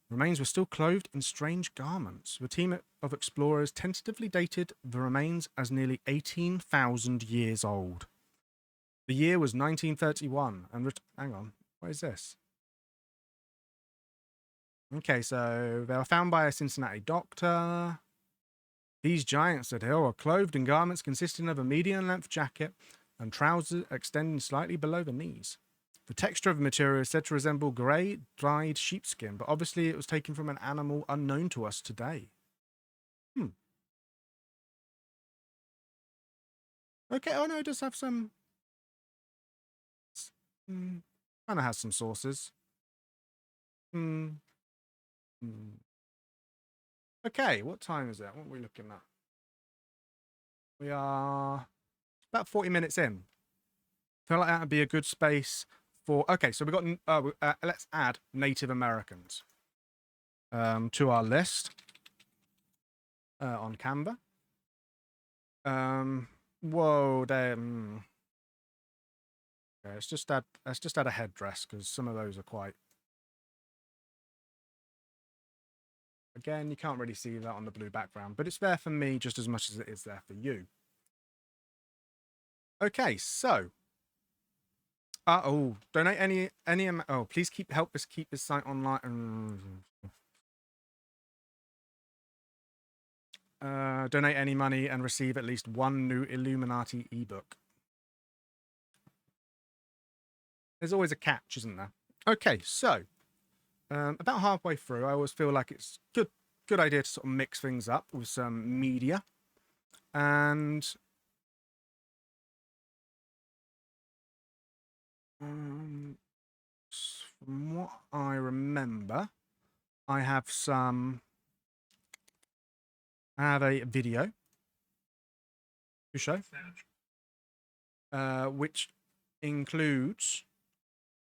were still clothed in strange garments. The team of explorers tentatively dated the remains as nearly 18,000 years old. The year was 1931, and hang on, what is this? Okay, so they were found by a Cincinnati doctor. These giants, said Hill, are clothed in garments consisting of a medium-length jacket and trousers extending slightly below the knees. The texture of the material is said to resemble grey, dried sheepskin, but obviously it was taken from an animal unknown to us today. Okay, oh no, it does have some... kind of has some sources. Okay, what time is it? What are we looking at? We are about 40 minutes in. I feel like that would be a good space for... Okay, so we've got... let's add Native Americans to our list on Canva. Whoa, they... Okay, let's just add a headdress, because some of those are quite... Again, you can't really see that on the blue background, but it's there for me just as much as it is there for you. Okay, so... donate any please help us keep this site online. Donate any money and receive at least one new Illuminati ebook. There's always a catch, isn't there? Okay, so about halfway through, I always feel like it's good idea to sort of mix things up with some media. And from what I remember, I have a video to show. which includes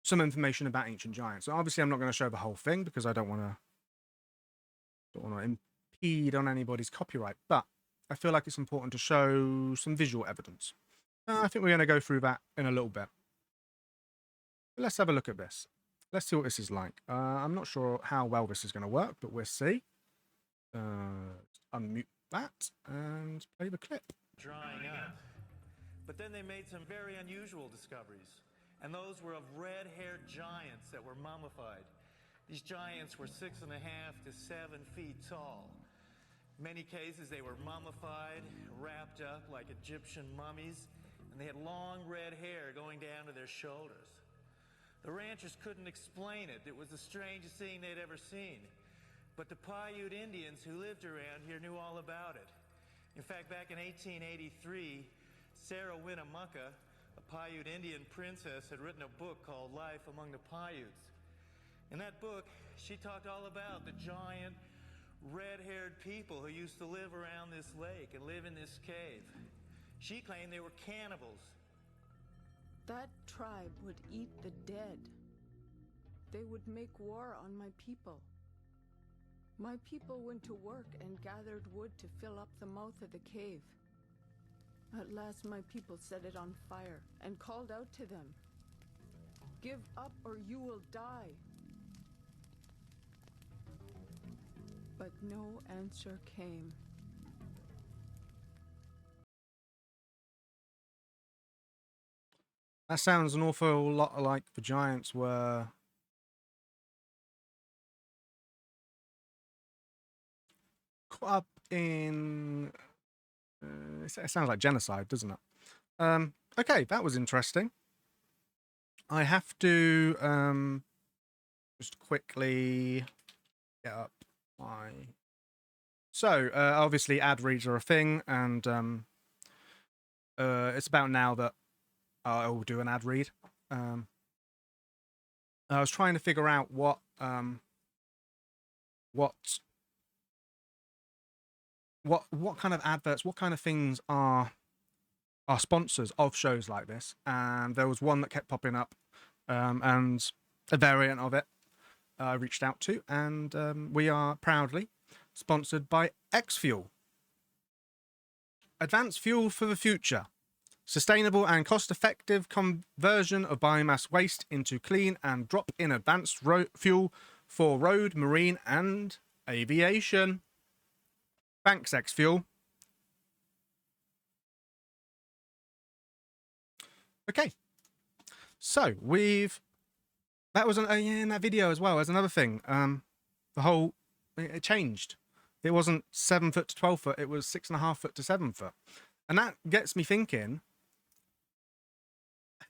some information about ancient giants. So obviously, I'm not going to show the whole thing because I don't want to impede on anybody's copyright. But I feel like it's important to show some visual evidence. I think we're going to go through that in a little bit. But let's have a look at this. Let's see what this is like. I'm not sure how well this is going to work, but we'll see. Unmute that and play the clip. Drying up. But then they made some very unusual discoveries, and those were of red-haired giants that were mummified. These giants were 6.5 to 7 feet tall. In many cases, they were mummified, wrapped up like Egyptian mummies, and they had long red hair going down to their shoulders. The ranchers couldn't explain it. It was the strangest thing they'd ever seen. But the Paiute Indians who lived around here knew all about it. In fact, back in 1883, Sarah Winnemucca, a Paiute Indian princess, had written a book called Life Among the Paiutes. In that book, she talked all about the giant, red-haired people who used to live around this lake and live in this cave. She claimed they were cannibals. That tribe would eat the dead. They would make war on my people. My people went to work and gathered wood to fill up the mouth of the cave. At last my people set it on fire and called out to them, "Give up or you will die." But no answer came. That sounds an awful lot like the giants were caught up in... it sounds like genocide, doesn't it? Okay, that was interesting. I have to just quickly get up my... So, obviously ad reads are a thing, and it's about now that I will do an ad read. I was trying to figure out what kind of adverts, what kind of things are sponsors of shows like this, and there was one that kept popping up, and a variant of it I reached out to, and we are proudly sponsored by X-Fuel. Advanced fuel for the future. Sustainable and cost-effective conversion of biomass waste into clean and drop-in advanced fuel for road, marine, and aviation. Thanks, X-Fuel. Okay, so that was in that video as well as another thing. The whole it changed. It wasn't 7 foot to 12 foot. It was 6.5 foot to 7 foot, and that gets me thinking.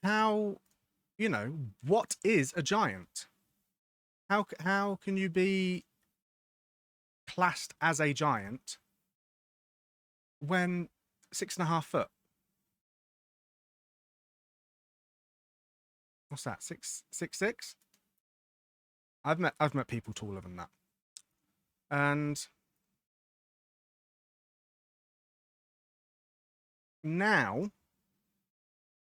How, what is a giant? How can you be classed as a giant when 6.5 foot? What's that? 6'6"? I've met people taller than that. And now,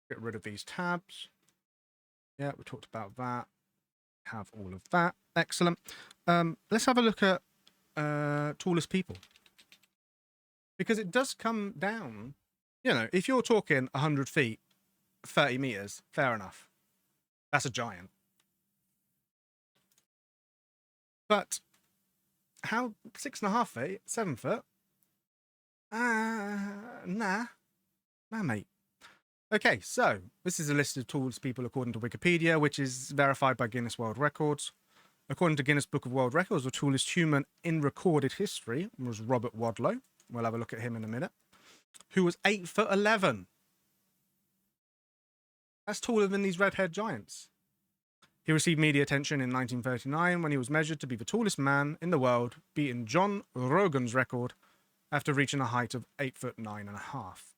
get rid of these tabs. Yeah, we talked about that. Have all of that. Excellent. Let's have a look at tallest people. Because it does come down, if you're talking 100 feet, 30 meters, fair enough. That's a giant. But how 6.5 feet, 7 foot? Nah, mate. Okay, so this is a list of tallest people according to Wikipedia, which is verified by Guinness World Records. According to Guinness Book of World Records, the tallest human in recorded history was Robert Wadlow. We'll have a look at him in a minute. Who was 8'11". That's taller than these red-haired giants. He received media attention in 1939 when he was measured to be the tallest man in the world, beating John Rogan's record after reaching a height of 8'9.5".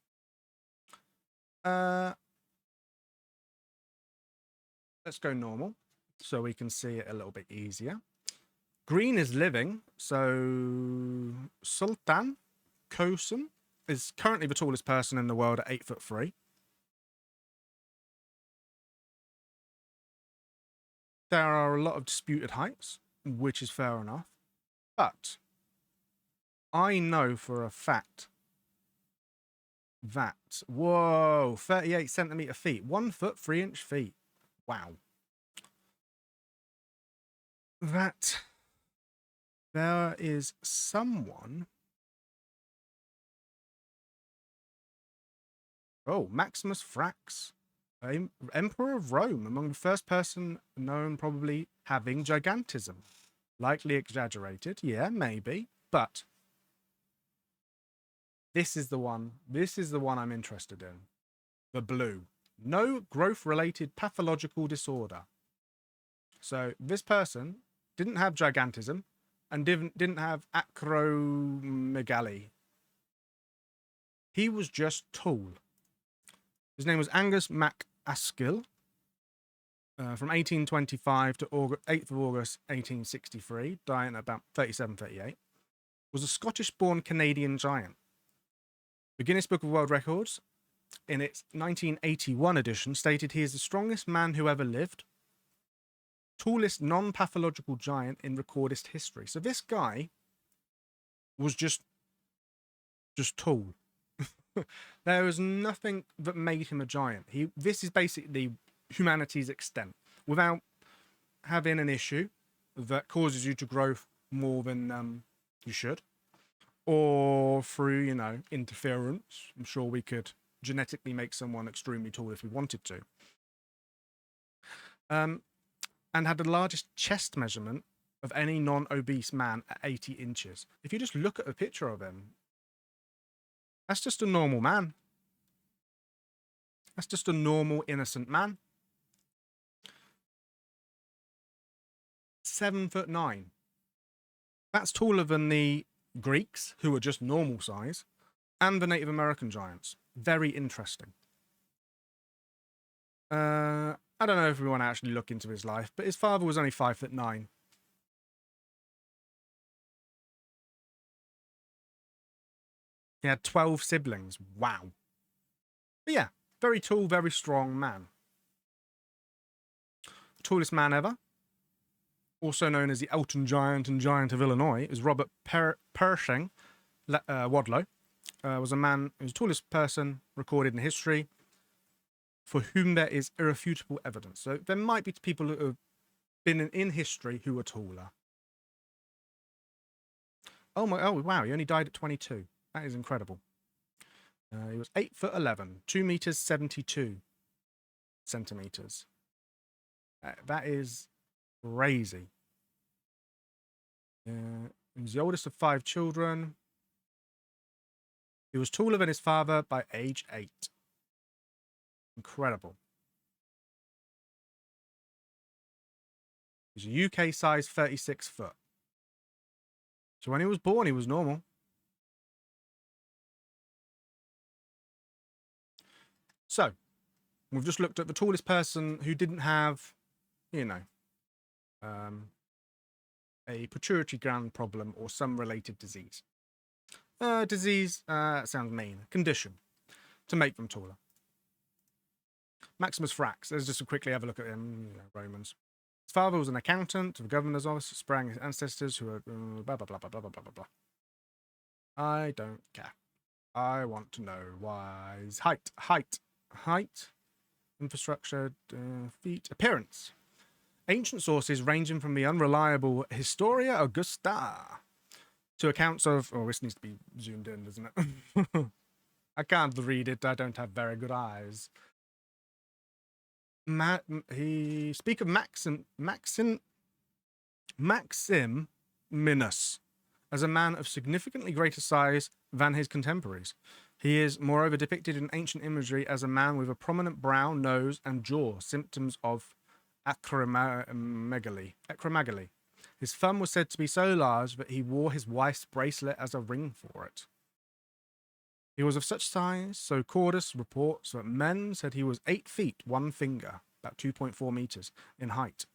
Let's go normal so we can see it a little bit easier. Green is living, so Sultan Kosen is currently the tallest person in the world at 8'3". There are a lot of disputed heights, which is fair enough. But I know for a fact that, whoa, 38 centimeter feet, 1 foot 3 inch feet. Wow. That there is someone. Oh, Maximus Frax, Emperor of Rome, among the first person known probably having gigantism. Likely exaggerated, yeah, maybe, but this is the one. This is the one I'm interested in. The blue. No growth-related pathological disorder. So this person didn't have gigantism and didn't have acromegaly. He was just tall. His name was Angus MacAskill. From 1825 to 8th of August 1863, dying at about 37, 38, was a Scottish-born Canadian giant. The Guinness Book of World Records, in its 1981 edition, stated he is the strongest man who ever lived, tallest non-pathological giant in recordist history. So this guy was just tall. There was nothing that made him a giant. This is basically humanity's extent without having an issue that causes you to grow more than you should, or through, you know, interference. I'm sure we could genetically make someone extremely tall if we wanted to. And had the largest chest measurement of any non-obese man at 80 inches. If you just look at a picture of him, that's just a normal man. That's just a normal, innocent man. 7'9". That's taller than the Greeks, who are just normal size, and the Native American giants. Very interesting. I don't know if we want to actually look into his life, but his father was only 5'9". He had 12 siblings. Wow. But yeah, very tall, very strong man. The tallest man ever, also known as the Elton Giant and Giant of Illinois, is Robert Pershing Wadlow. Was a man who's the tallest person recorded in history, for whom there is irrefutable evidence. So there might be people who have been in history who are taller. Oh wow, he only died at 22. That is incredible. He was 8'11", 2 meters 72 centimeters. That is crazy. He was the oldest of 5 children. He was taller than his father by age 8. Incredible. He's a UK size 36 foot. So when he was born, he was normal. So, we've just looked at the tallest person who didn't have, you know, a pituitary gland problem or some related disease. Disease sounds mean. Condition to make them taller. Maximus Frax. Let's just quickly have a look at him. You know, Romans. His father was an accountant of the governor's office, sprang his ancestors who were blah blah blah blah blah blah blah blah. I don't care. I want to know why his height, infrastructure, feet, appearance. Ancient sources ranging from the unreliable Historia Augusta to accounts of... Oh, this needs to be zoomed in, doesn't it? I can't read it. I don't have very good eyes. He speak of Maximinus as a man of significantly greater size than his contemporaries. He is, moreover, depicted in ancient imagery as a man with a prominent brow, nose, and jaw, symptoms of acromegaly. His thumb was said to be so large that he wore his wife's bracelet as a ring for it. He was of such size, so Cordus reports that men said he was 8 feet 1 finger, about 2.4 meters in height.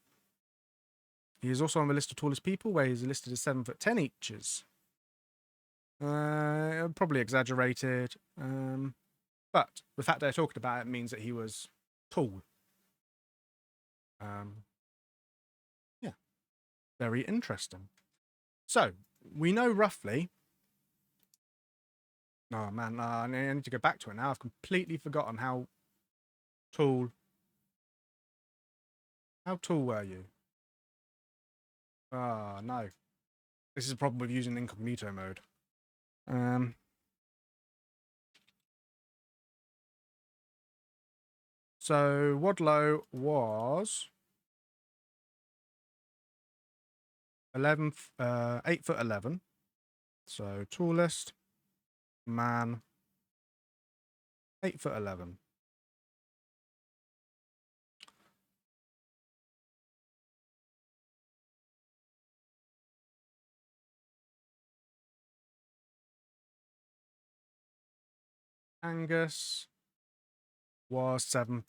He is also on the list of tallest people, where he is listed as 7 foot 10 inches. Probably exaggerated, but the fact they're talking about it means that he was tall. Very interesting. So, we know roughly... Oh, man, I need to go back to it now. I've completely forgotten how tall... How tall were you? Ah, no. This is a problem with using incognito mode. So Wadlow was 8'11". So tallest man, 8'11". Angus was 7'8".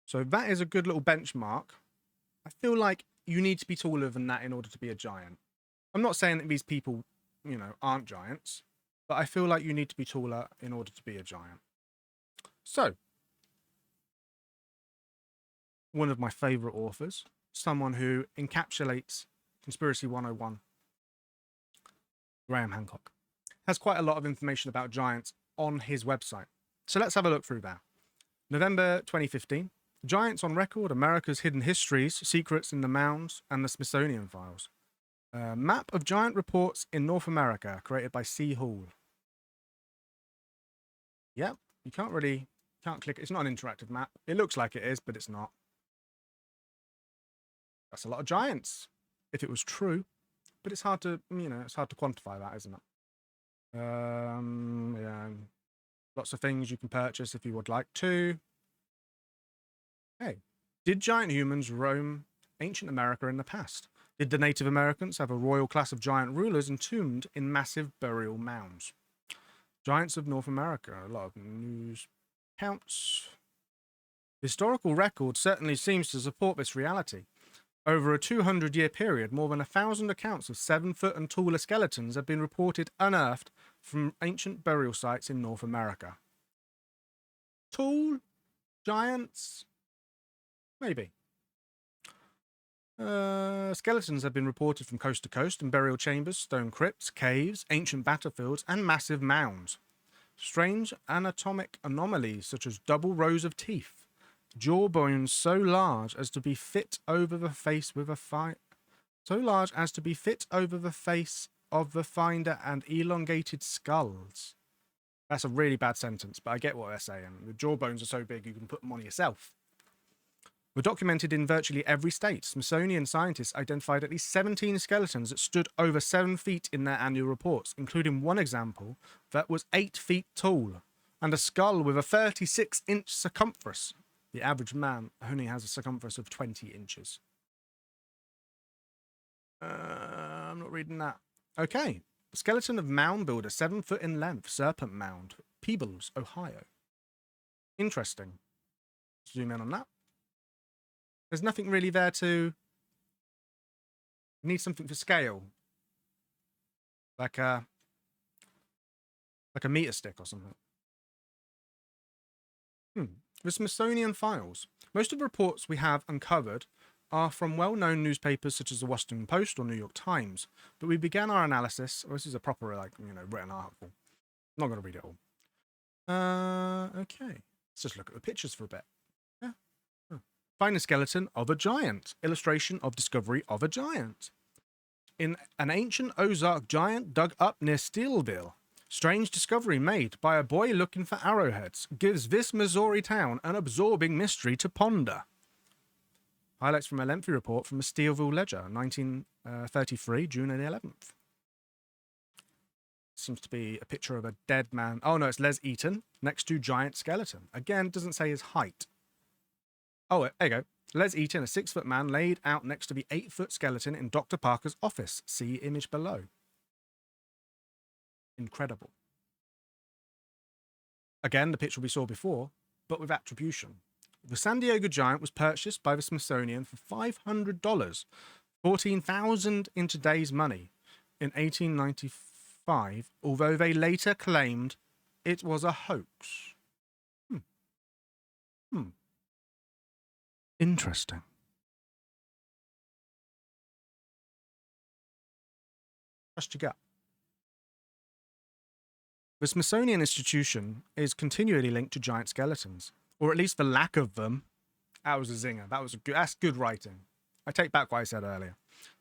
So that is a good little benchmark. I feel like you need to be taller than that in order to be a giant. I'm not saying that these people, you know, aren't giants, but I feel like you need to be taller in order to be a giant. So, one of my favorite authors, someone who encapsulates Conspiracy 101, Graham Hancock, has quite a lot of information about giants on his website. So let's have a look through that. November 2015, Giants on Record, America's Hidden Histories, Secrets in the Mounds, and the Smithsonian Files. Map of giant reports in North America, created by C. Hall. Yep, you can't click. It's not an interactive map. It looks like it is, but it's not. That's a lot of giants, if it was true. But it's hard to, it's hard to quantify that, isn't it? Yeah. Lots of things you can purchase if you would like to. Hey, did giant humans roam ancient America in the past? Did the Native Americans have a royal class of giant rulers entombed in massive burial mounds? Giants of North America. A lot of news counts. Historical record certainly seems to support this reality. Over a 200-year period, more than 1,000 accounts of 7-foot and taller skeletons have been reported unearthed from ancient burial sites in North America. Tall? Giants? Maybe. Skeletons have been reported from coast to coast in burial chambers, stone crypts, caves, ancient battlefields, and massive mounds. Strange anatomic anomalies such as double rows of teeth, jawbones so large as to be fit over the face of the finder, and elongated skulls. That's a really bad sentence, but I get what they're saying. The jawbones are so big you can put them on yourself. Were documented in virtually every state. Smithsonian scientists identified at least 17 skeletons that stood over 7 feet in their annual reports, including one example that was 8 feet tall and a skull with a 36-inch circumference. The average man only has a circumference of 20 inches. I'm not reading that. Okay. Skeleton of mound builder, 7 foot in length, serpent mound, Peebles, Ohio. Interesting. Zoom in on that. There's nothing really there to... Need something for scale. Like a meter stick or something. The Smithsonian Files. Most of the reports we have uncovered are from well-known newspapers such as the Washington Post or New York Times, but we began our analysis... this is a proper, written article. I'm not going to read it all. Okay. Let's just look at the pictures for a bit. Yeah. Find a skeleton of a giant. Illustration of discovery of a giant. In an ancient Ozark giant dug up near Steelville. Strange discovery made by a boy looking for arrowheads gives this Missouri town an absorbing mystery to ponder. Highlights from a lengthy report from the Steelville Ledger, 1933, June the 11th. Seems to be a picture of a dead man. Oh no, it's Les Eaton next to giant skeleton. Again, doesn't say his height. Oh, there you go. Les Eaton, a 6-foot man, laid out next to the 8-foot skeleton in Dr. Parker's office. See image below. Incredible. Again, the picture we saw before, but with attribution. The San Diego Giant was purchased by the Smithsonian for $500, $14,000 in today's money, in 1895, although they later claimed it was a hoax. Interesting. Trust your gut. The Smithsonian Institution is continually linked to giant skeletons, or at least the lack of them. That was a zinger. That's good writing. I take back what I said earlier.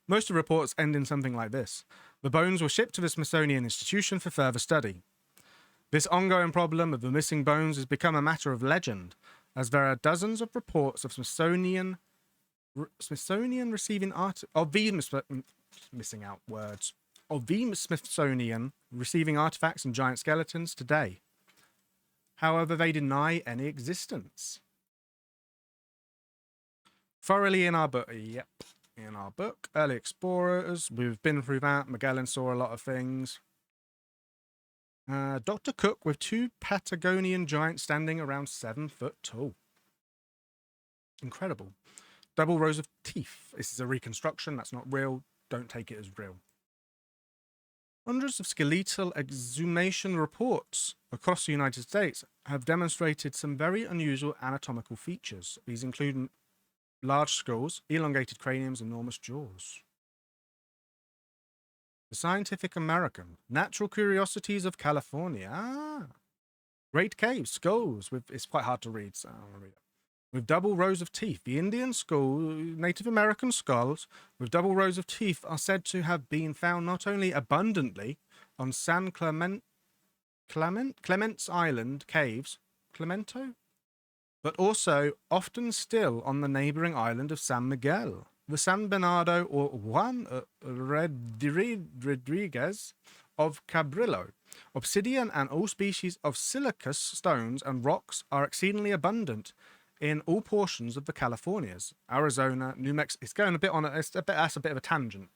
Most of the reports end in something like this. The bones were shipped to the Smithsonian Institution for further study. This ongoing problem of the missing bones has become a matter of legend, as there are dozens of reports of Smithsonian receiving Smithsonian receiving artifacts and giant skeletons today. However, they deny any existence. Thoroughly in our book, Early Explorers, we've been through that. Magellan saw a lot of things. Dr. Cook with 2 Patagonian giants standing around 7 foot tall. Incredible. Double rows of teeth. This is a reconstruction. That's not real. Don't take it as real. Hundreds of skeletal exhumation reports across the United States have demonstrated some very unusual anatomical features. These include large skulls, elongated craniums, enormous jaws. The Scientific American. Natural Curiosities of California. Great caves, skulls. It's quite hard to read, so I'm going to read it. With double rows of teeth. The Indian skull, Native American skulls with double rows of teeth are said to have been found not only abundantly on San Clement's Island caves, Clemento, but also often still on the neighboring island of San Miguel. The San Bernardo or Juan Rodriguez of Cabrillo. Obsidian and all species of silicous stones and rocks are exceedingly abundant in all portions of the Californias, Arizona, New Mexico. It's going a bit on that's a bit of a tangent.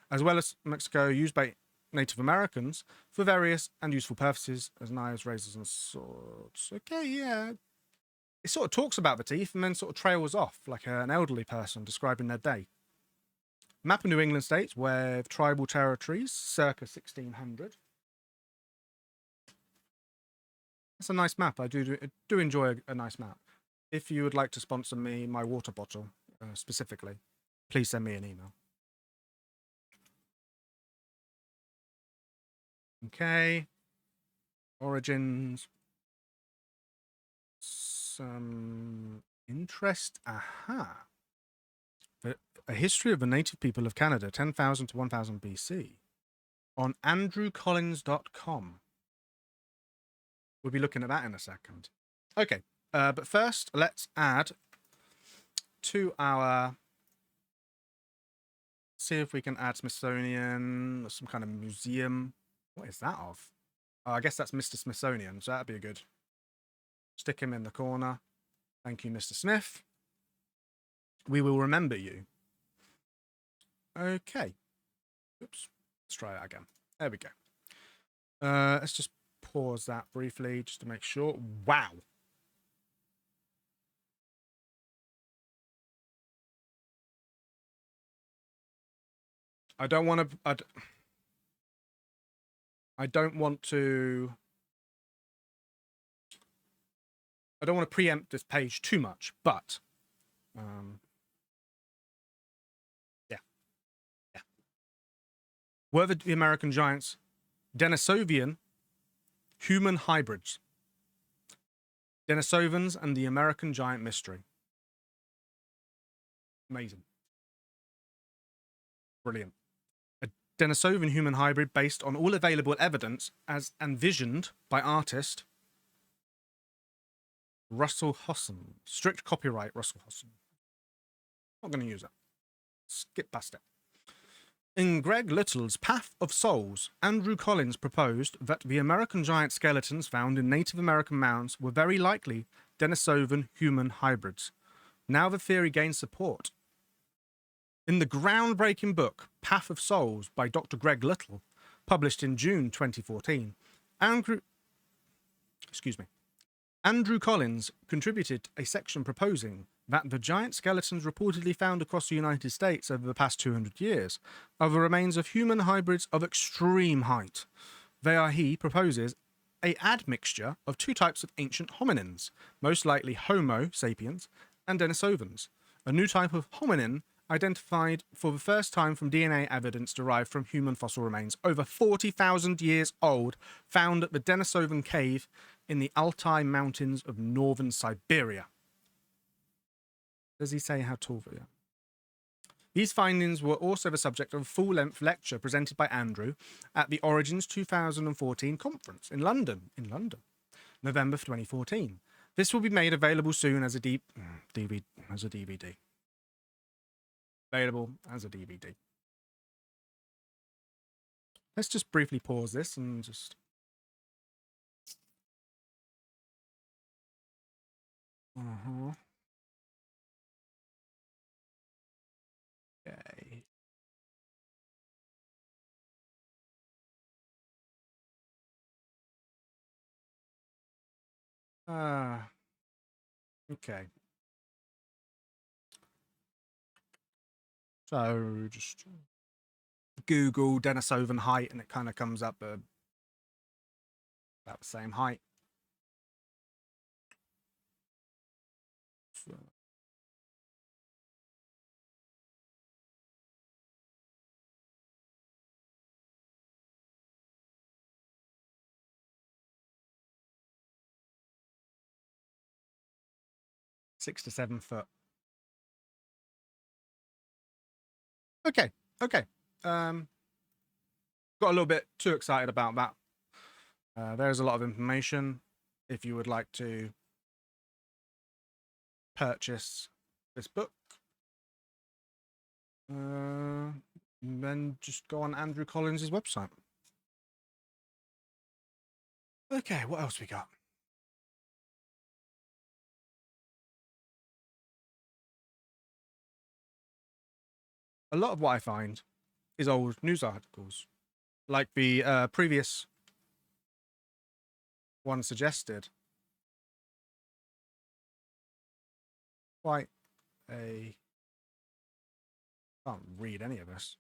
As well as Mexico, used by Native Americans for various and useful purposes as knives, razors, and swords. Okay, yeah. It sort of talks about the teeth and then sort of trails off like an elderly person describing their day. Map of New England states with tribal territories circa 1600. That's a nice map. I do enjoy a nice map. If you would like to sponsor me, my water bottle specifically, please send me an email. Okay. Origins. Some interest. Aha. A history of the native people of Canada, 10,000 to 1000 BC, on andrewcollins.com. We'll be looking at that in a second. Okay, but first, let's add to our... See if we can add Smithsonian, some kind of museum. What is that of? Oh, I guess that's Mr. Smithsonian, so that'd be good. Stick him in the corner. Thank you, Mr. Smith. We will remember you. Okay. Oops. Let's try that again. There we go. Let's just pause that briefly just to make sure. Wow. I don't want to... I don't want to preempt this page too much, but yeah. Were the American giants Denisovian human hybrids? Denisovans and the American giant mystery. Amazing. Brilliant. A Denisovan human hybrid based on all available evidence as envisioned by artist Russell Husson. Strict copyright, Russell Husson. Not going to use it. Skip past it. In Greg Little's Path of Souls, Andrew Collins proposed that the American giant skeletons found in Native American mounds were very likely Denisovan human hybrids. Now the theory gains support. In the groundbreaking book, Path of Souls by Dr. Greg Little, published in June 2014, Andrew Collins contributed a section proposing that the giant skeletons reportedly found across the United States over the past 200 years are the remains of human hybrids of extreme height. They are, he proposes, a admixture of 2 types of ancient hominins, most likely Homo sapiens and Denisovans, a new type of hominin identified for the first time from DNA evidence derived from human fossil remains over 40,000 years old, found at the Denisovan Cave in the Altai Mountains of northern Siberia. Does he say how tall they are? These findings were also the subject of a full-length lecture presented by Andrew at the Origins 2014 conference in London, November 2014. This will be made available soon as a DVD. Available as a DVD. Let's just briefly pause this and just... Okay. Okay. So just Google Denisovan height and it kind of comes up about the same height. So. $6 to 7 foot. Okay. Got a little bit too excited about that. There's a lot of information. If you would like to purchase this book, then just go on Andrew Collins' website. Okay, what else we got? A lot of what I find is old news articles, like the previous one suggested. Quite a... Can't read any of this.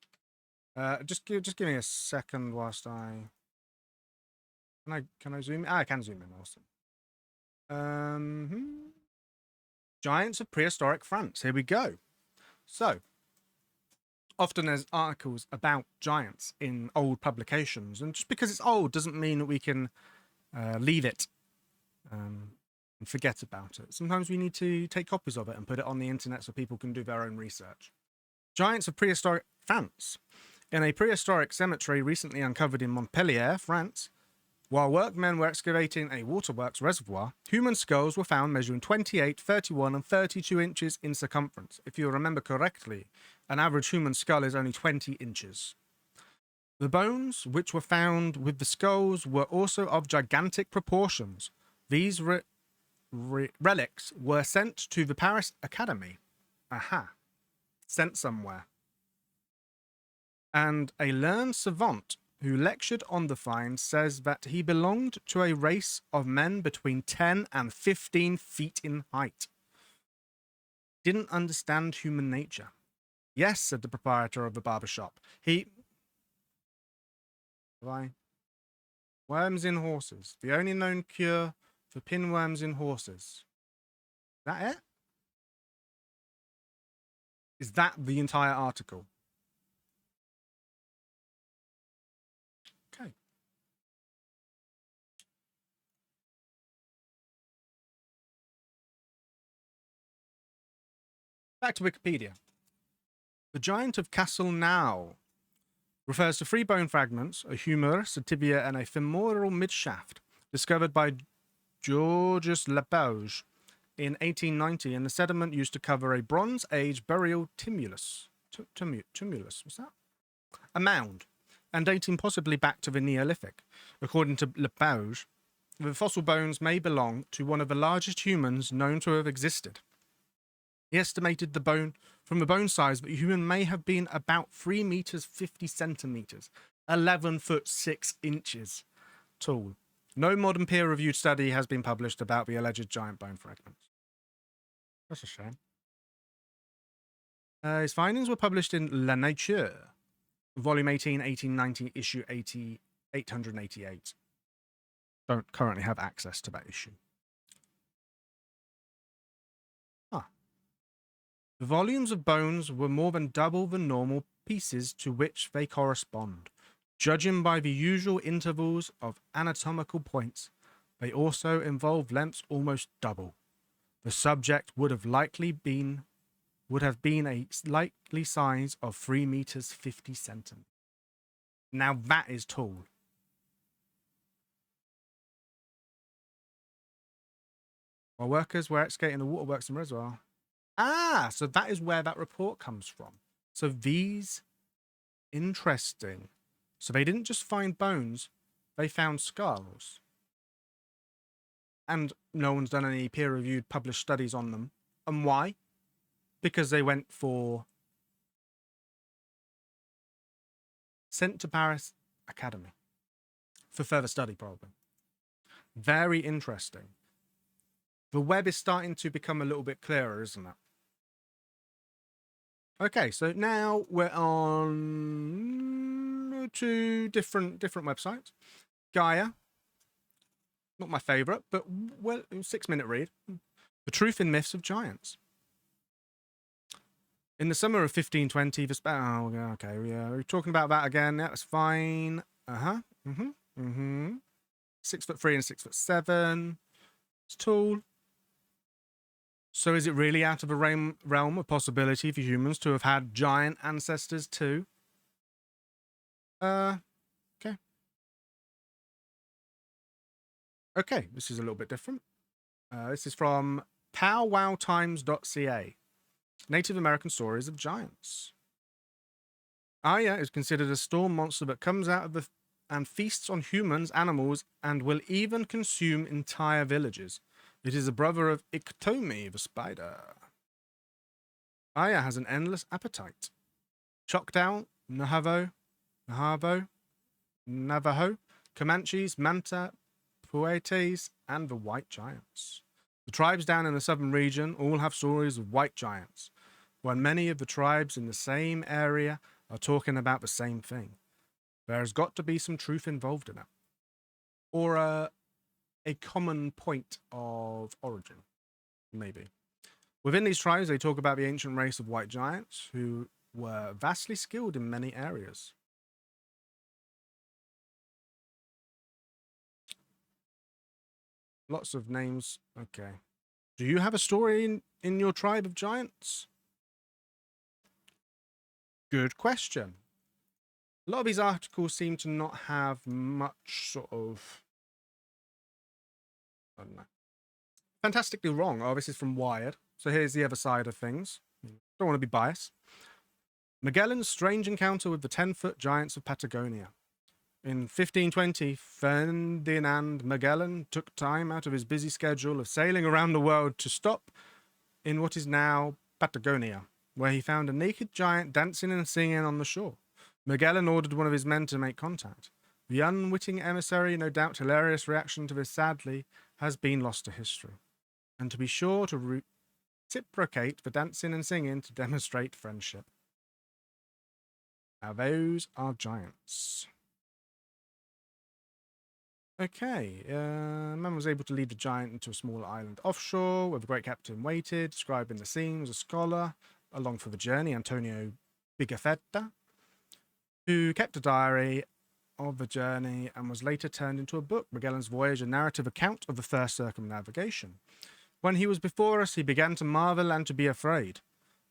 Just give me a second whilst I... Can I zoom in? I can zoom in also. Giants of prehistoric France. Here we go. So, often there's articles about giants in old publications, and just because it's old doesn't mean that we can leave it and forget about it. Sometimes we need to take copies of it and put it on the internet so people can do their own research. Giants of prehistoric France. In a prehistoric cemetery recently uncovered in Montpellier, France, while workmen were excavating a waterworks reservoir, human skulls were found measuring 28, 31, and 32 inches in circumference. If you remember correctly, an average human skull is only 20 inches. The bones, which were found with the skulls, were also of gigantic proportions. These relics were sent to the Paris Academy. Aha. Sent somewhere. And a learned savant who lectured on the find says that he belonged to a race of men between 10 and 15 feet in height. Didn't understand human nature. Yes, said the proprietor of the barber shop. Worms in horses. The only known cure for pinworms in horses. Is that it? Is that the entire article? Okay. Back to Wikipedia. The giant of Castelnau refers to three bone fragments, a humerus, a tibia, and a femoral midshaft, discovered by Georges Lapauge in 1890 in the sediment used to cover a Bronze Age burial tumulus. Tumulus, what's that? A mound, and dating possibly back to the Neolithic. According to Lapauge, the fossil bones may belong to one of the largest humans known to have existed. He estimated from the bone size that a human may have been about 3 meters 50 centimeters, 11 foot 6 inches tall. No modern peer-reviewed study has been published about the alleged giant bone fragments. That's a shame. His findings were published in La Nature, Volume 18, 1890, issue 888. Don't currently have access to that issue. The volumes of bones were more than double the normal pieces to which they correspond. Judging by the usual intervals of anatomical points, they also involve lengths almost double. The subject would have been a likely size of 3 meters 50 centimeters. Now that is tall. While workers were excavating the waterworks and reservoir. Ah, so that is where that report comes from. So these, interesting. So they didn't just find bones, they found skulls. And no one's done any peer-reviewed published studies on them. And why? Because they went for sent to Paris Academy for further study, probably. Very interesting. The web is starting to become a little bit clearer, isn't it? Okay, so now we're on 2 different websites. Gaia, not my favorite, but well, 6-minute read. The Truth and Myths of Giants. In the summer of 1520, okay, yeah, we're talking about that again. That's fine. 6'3" and 6'7". It's tall. So is it really out of the realm of possibility for humans to have had giant ancestors too? Okay. Okay, this is a little bit different. This is from powwowtimes.ca. Native American Stories of Giants. Aya is considered a storm monster that comes out of and feasts on humans, animals, and will even consume entire villages. It is a brother of Iktomi, the spider. Aya has an endless appetite. Choctaw, Navajo, Comanches, Manta, Puetes, and the White Giants. The tribes down in the southern region all have stories of white giants, when many of the tribes in the same area are talking about the same thing. There has got to be some truth involved in it. Or a common point of origin, maybe. Within these tribes, they talk about the ancient race of white giants who were vastly skilled in many areas. Lots of names. Okay. Do you have a story in your tribe of giants? Good question. A lot of these articles seem to not have much sort of, I don't know. Fantastically wrong. Oh, this is from Wired. So here's the other side of things. Don't want to be biased. Magellan's strange encounter with the 10-foot giants of Patagonia. In 1520, Ferdinand Magellan took time out of his busy schedule of sailing around the world to stop in what is now Patagonia, where he found a naked giant dancing and singing on the shore. Magellan ordered one of his men to make contact. The unwitting emissary, no doubt hilarious reaction to this sadly, has been lost to history. And to be sure to reciprocate the dancing and singing to demonstrate friendship. Now those are giants. Okay, man was able to lead the giant into a small island offshore where the great captain waited. Describing the scene was a scholar along for the journey, Antonio Bigafetta, who kept a diary of the journey and was later turned into a book, Magellan's Voyage, a narrative account of the first circumnavigation. When he was before us, he began to marvel and to be afraid,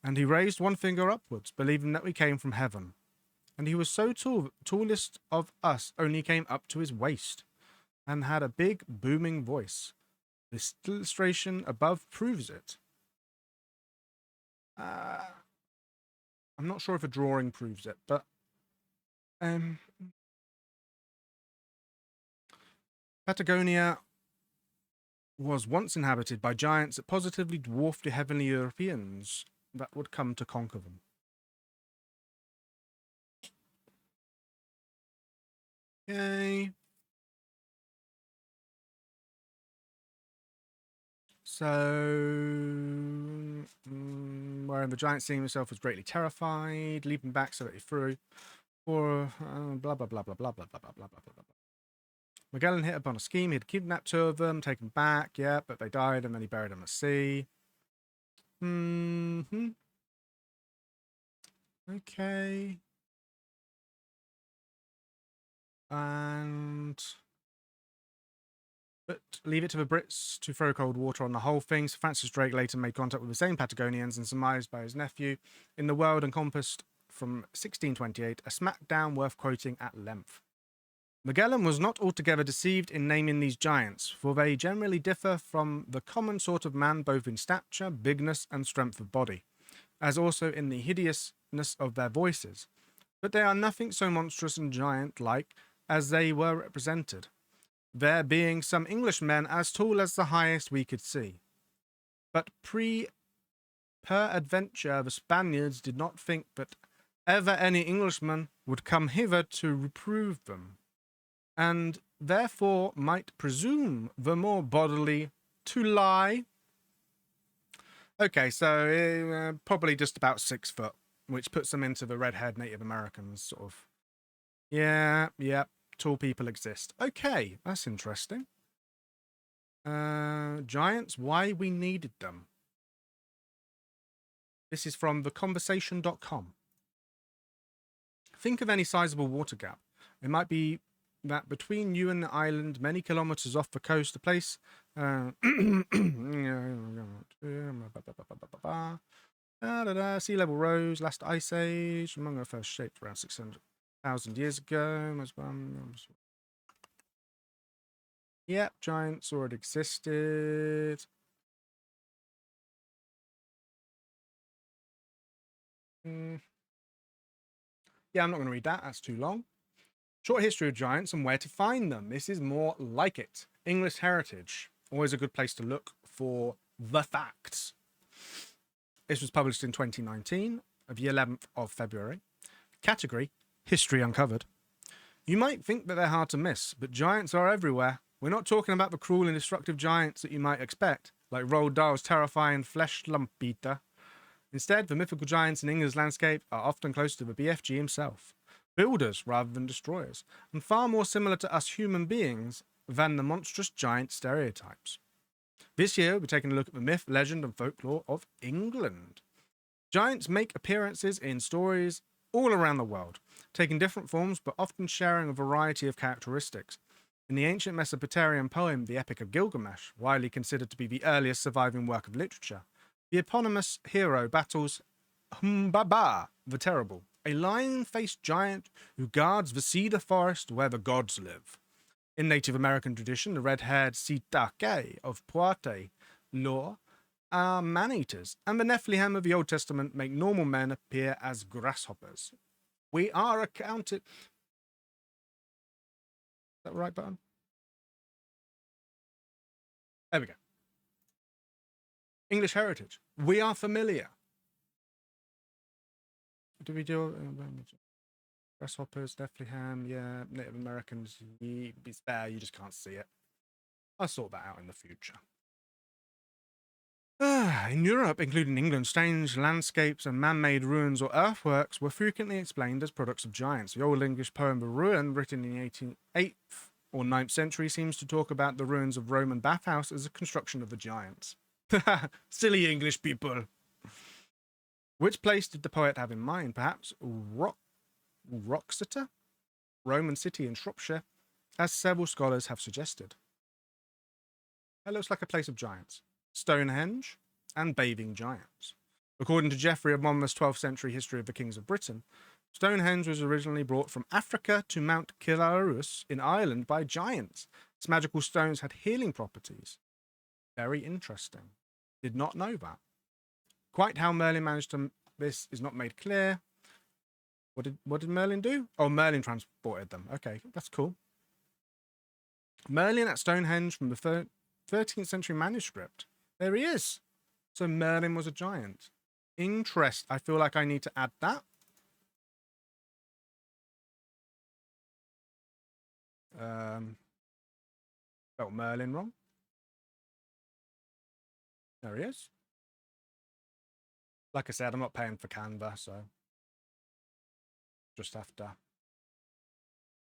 and he raised one finger upwards, believing that we came from heaven. And he was so tall, tallest of us only came up to his waist, and had a big, booming voice. This illustration above proves it. I'm not sure if a drawing proves it, but Patagonia was once inhabited by giants that positively dwarfed the heavenly Europeans that would come to conquer them. Okay. So, wherein the giant seeing himself was greatly terrified, leaping back so that he threw, or blah, blah, blah, blah, blah, blah, blah, blah, blah, blah, blah. Magellan hit upon a scheme. He'd kidnapped 2 of them, taken back, yeah, but they died, and then he buried them at sea. Okay. And... But leave it to the Brits to throw cold water on the whole thing. So Francis Drake later made contact with the same Patagonians and surmised by his nephew in The World Encompassed from 1628, a smackdown worth quoting at length. Magellan was not altogether deceived in naming these giants, for they generally differ from the common sort of man both in stature, bigness, and strength of body, as also in the hideousness of their voices. But they are nothing so monstrous and giant-like as they were represented, there being some Englishmen as tall as the highest we could see. But peradventure the Spaniards did not think that ever any Englishman would come hither to reprove them, and therefore might presume the more bodily to lie. Okay, so probably just about 6 foot, which puts them into the red-haired Native Americans, sort of. Yeah, tall people exist. Okay, that's interesting. Giants, why we needed them. This is from theconversation.com. Think of any sizable water gap. It might be that between you and the island, many kilometers off the coast, a place sea level rose, last ice age, among our first shaped around 600,000 years ago. Yep, giants already existed. Yeah, I'm not going to read that. That's too long. Short history of giants and where to find them. This is more like it. English heritage. Always a good place to look for the facts. This was published in 2019 of the 11th of February. Category, History Uncovered. You might think that they're hard to miss, but giants are everywhere. We're not talking about the cruel and destructive giants that you might expect, like Roald Dahl's terrifying flesh lump eater. Instead, the mythical giants in England's landscape are often close to the BFG himself. Builders rather than destroyers, and far more similar to us human beings than the monstrous giant stereotypes. This year, we're taking a look at the myth, legend, and folklore of England. Giants make appearances in stories all around the world, taking different forms but often sharing a variety of characteristics. In the ancient Mesopotamian poem, the Epic of Gilgamesh, widely considered to be the earliest surviving work of literature, the eponymous hero battles Humbaba the Terrible, a lion-faced giant who guards the cedar forest where the gods live. In Native American tradition, the red-haired Sitake of Puate lore are man-eaters, and the Nephilim of the Old Testament make normal men appear as grasshoppers. We are accounted... Is that the right button? There we go. English heritage. We are familiar. Do we do... Grasshoppers, Nephilim, yeah, Native Americans, it's there, you just can't see it. I'll sort that out in the future. In Europe, including England, strange landscapes and man-made ruins or earthworks were frequently explained as products of giants. The Old English poem The Ruin, written in the 8th or 9th century, seems to talk about the ruins of Roman bathhouse as a construction of the giants. Silly English people. Which place did the poet have in mind? Perhaps Wroxeter, Roman city in Shropshire, as several scholars have suggested. That looks like a place of giants. Stonehenge and bathing giants. According to Geoffrey of Monmouth's 12th century History of the Kings of Britain, Stonehenge was originally brought from Africa to Mount Killaloris in Ireland by giants. Its magical stones had healing properties. Very interesting. Did not know that. Quite how Merlin managed this is not made clear. What did Merlin do? Oh, Merlin transported them. Okay, that's cool. Merlin at Stonehenge from the 13th century manuscript. There he is. So Merlin was a giant. Interest. I feel like I need to add that. Spelled Merlin wrong. There he is. Like I said, I'm not paying for Canva, so just have to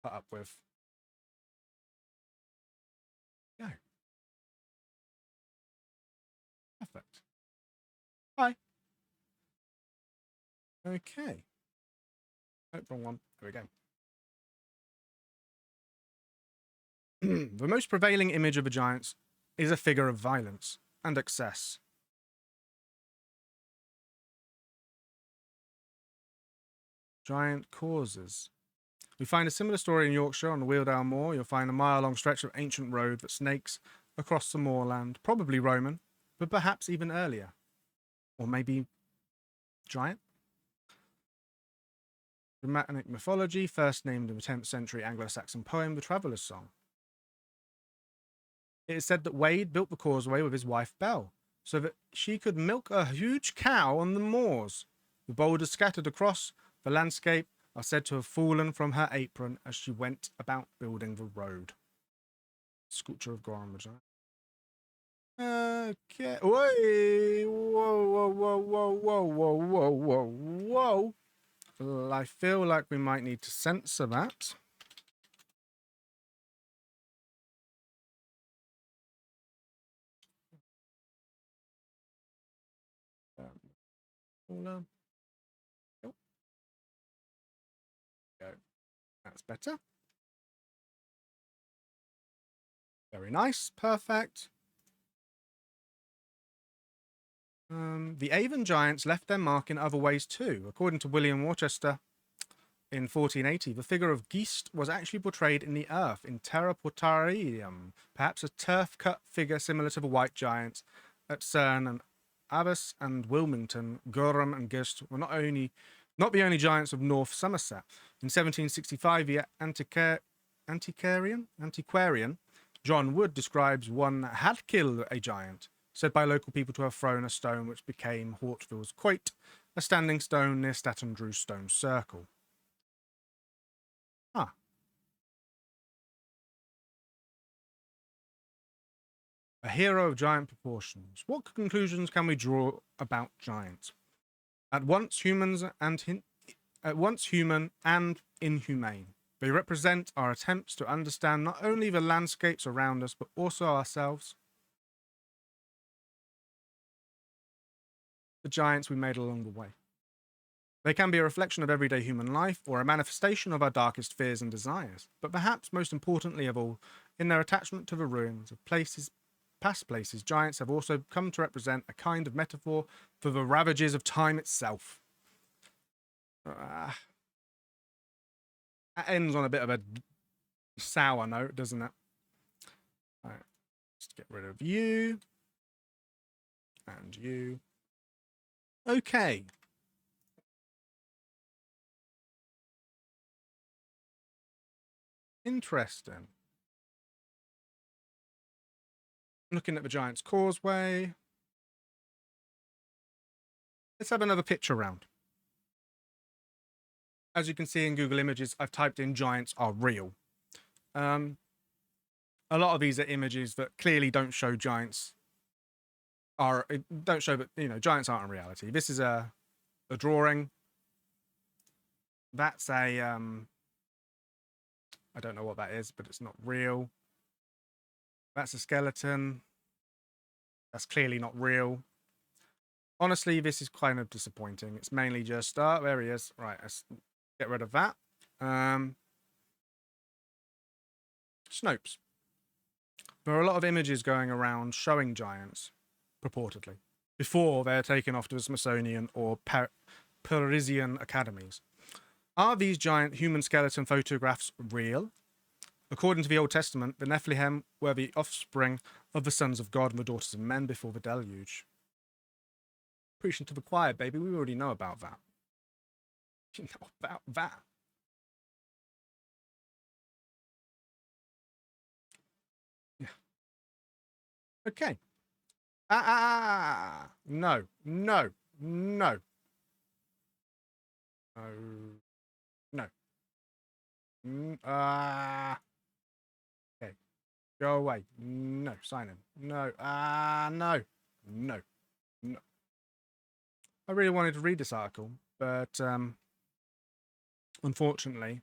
put up with. Yeah. Perfect. Hi. Okay. Oh, wrong one. There we go. The most prevailing image of a giant is a figure of violence and excess. Giant causes. We find a similar story in Yorkshire on the Wealdale Moor. You'll find a mile-long stretch of ancient road that snakes across the moorland, probably Roman, but perhaps even earlier. Or maybe giant? Dramatic mythology, first named in the 10th century Anglo-Saxon poem, The Traveller's Song. It is said that Wade built the causeway with his wife Belle, so that she could milk a huge cow on the moors. The boulders scattered across the landscape are said to have fallen from her apron as she went about building the road. Sculpture of Gorham. Okay. Whoa, whoa, whoa, whoa, whoa, whoa, whoa, whoa, whoa. Well, I feel like we might need to censor that. No. Nope. Go. That's better. Very nice. Perfect. The Avon giants left their mark in other ways too. According to William Worcester in 1480, the figure of Geest was actually portrayed in the earth in terra portarium, perhaps a turf-cut figure similar to the white giants at Cerne and Abbas and Wilmington. Gorham and Geest were not the only giants of North Somerset. In 1765, the antiquarian John Wood describes one that had killed a giant, said by local people to have thrown a stone which became Hauteville's quoit, a standing stone near Staton Drew Stone Circle. Ah. A hero of giant proportions. What conclusions can we draw about giants? At once human and inhumane. They represent our attempts to understand not only the landscapes around us, but also ourselves. The giants we made along the way. They can be a reflection of everyday human life or a manifestation of our darkest fears and desires, but perhaps most importantly of all, in their attachment to the ruins of past places, giants have also come to represent a kind of metaphor for the ravages of time itself. That ends on a bit of a sour note, doesn't it? All right, let's get rid of you and you. Okay. Interesting. Looking at the Giant's Causeway. Let's have another picture round. As you can see in Google Images, I've typed in giants are real. A lot of these are images that clearly don't show giants don't show that, you know, giants aren't in reality. This is a drawing. That's a I don't know what that is, but it's not real. That's a skeleton. That's clearly not real. Honestly, this is kind of disappointing. It's mainly just, there he is. Right, let's get rid of that. Snopes. There are a lot of images going around showing giants, purportedly, before they're taken off to the Smithsonian or Parisian academies. Are these giant human skeleton photographs real? According to the Old Testament, the Nephilim were the offspring of the sons of God and the daughters of men before the deluge. Preaching to the choir, baby. We already know about that. You know about that. Yeah. Okay. No. No. No. No. Okay. Go away. No. Sign in. No. No. No. No. I really wanted to read this article, but unfortunately,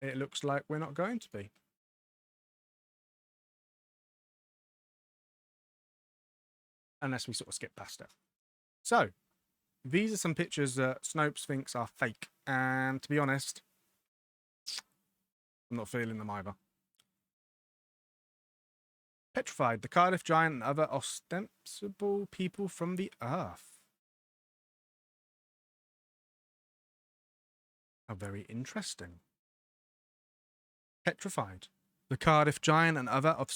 it looks like we're not going to be. Unless we sort of skip past it. So, these are some pictures that Snopes thinks are fake And to be honest, I'm not feeling them either. Petrified, the Cardiff Giant and other ostensible people from the earth. How very interesting. Petrified, the Cardiff Giant and other what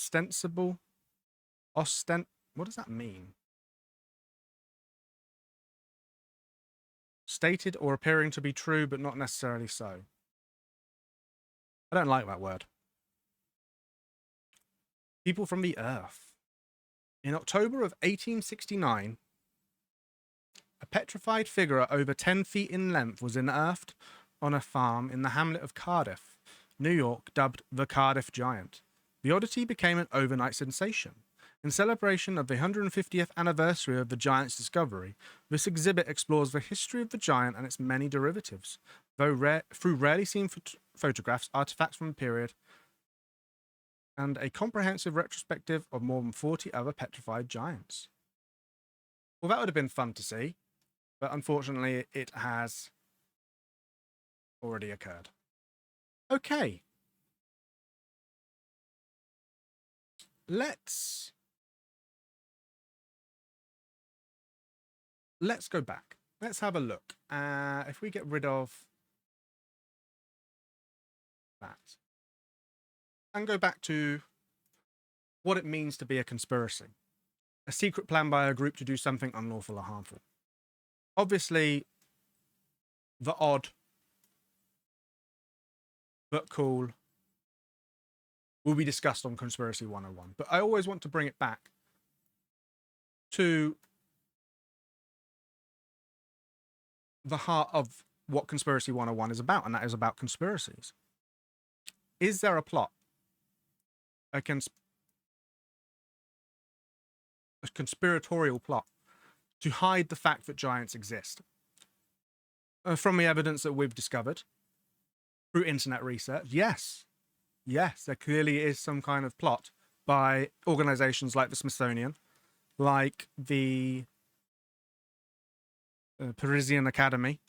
does that mean? Stated or appearing to be true, but not necessarily so. I don't like that word. People from the earth. In October of 1869, a petrified figure over 10 feet in length was unearthed on a farm in the hamlet of Cardiff, New York, dubbed the Cardiff Giant. The oddity became an overnight sensation. In celebration of the 150th anniversary of the giant's discovery, this exhibit explores the history of the giant and its many derivatives, through rarely seen photographs, artifacts from the period, and a comprehensive retrospective of more than 40 other petrified giants. Well, that would have been fun to see, but unfortunately it has already occurred. Okay. Let's go back. Let's have a look. If we get rid of that and go back to what it means to be a conspiracy. A secret plan by a group to do something unlawful or harmful. Obviously, the odd but cool will be discussed on Conspiracy 101. But I always want to bring it back to the heart of what Conspiracy 101 is about, and that is about conspiracies. Is there a plot? A conspiratorial plot to hide the fact that giants exist? From the evidence that we've discovered through internet research, yes, there clearly is some kind of plot by organizations like the Smithsonian, like the Parisian Academy,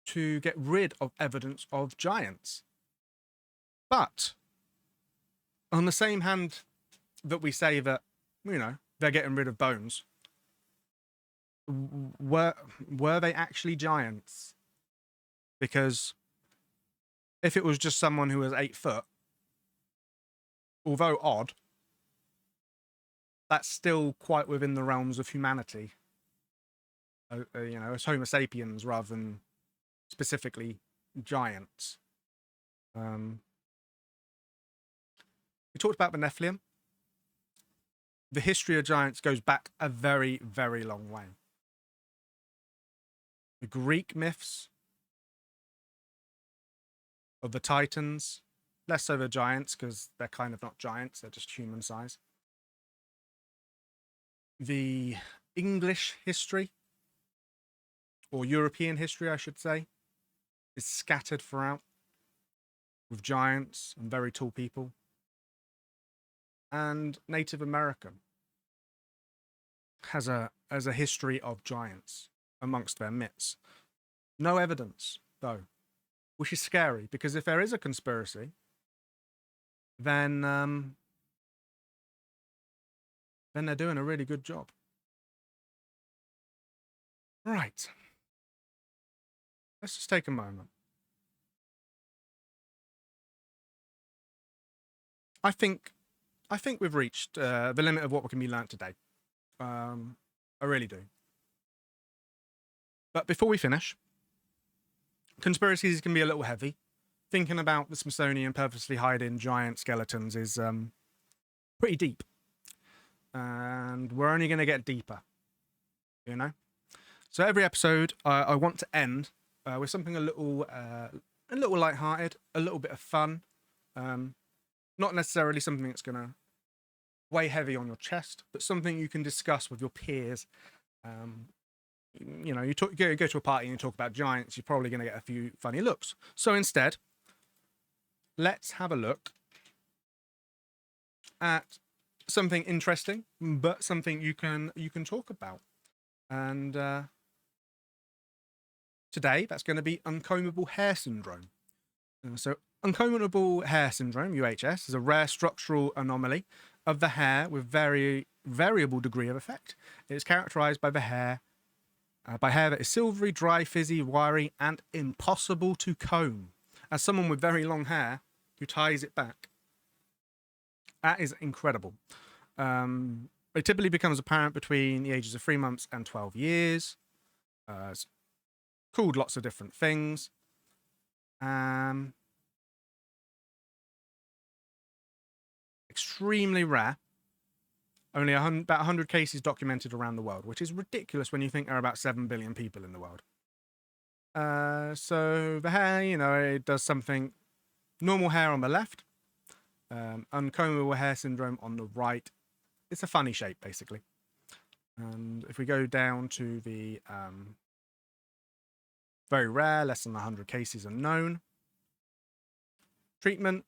to get rid of evidence of giants. But on the same hand that we say that, they're getting rid of bones, were they actually giants? Because if it was just someone who was 8 foot, although odd, that's still quite within the realms of humanity. As Homo sapiens rather than specifically giants. We talked about the Nephilim. The history of giants goes back a very, very long way. The Greek myths of the Titans, less so the giants because they're kind of not giants, they're just human size. The English history, or European history, I should say, is scattered throughout with giants and very tall people. And Native American has a history of giants amongst their myths. No evidence, though, which is scary, because if there is a conspiracy, then they're doing a really good job. Right. Let's just take a moment. I think we've reached the limit of what can be learnt today. I really do. But before we finish, conspiracies can be a little heavy. Thinking about the Smithsonian purposely hiding giant skeletons is pretty deep. And we're only going to get deeper, So every episode, I want to end with something a little lighthearted, a little bit of fun. Not necessarily something that's going to weigh heavy on your chest, but something you can discuss with your peers. You go to a party and you talk about giants, you're probably going to get a few funny looks. So instead, let's have a look at something interesting, but something you can talk about. And Today, that's going to be uncombable hair syndrome. So, uncombable hair syndrome, UHS, is a rare structural anomaly of the hair with very variable degree of effect. It is characterized by hair that is silvery, dry, fizzy, wiry, and impossible to comb. As someone with very long hair who ties it back, that is incredible. It typically becomes apparent between the ages of 3 months and 12 years. It's called lots of different things. Extremely rare. Only about 100 cases documented around the world, which is ridiculous when you think there are about 7 billion people in the world. So the hair, it does something. Normal hair on the left, uncombable hair syndrome on the right. It's a funny shape, basically. And if we go down to the very rare, less than 100 cases are known. Treatment,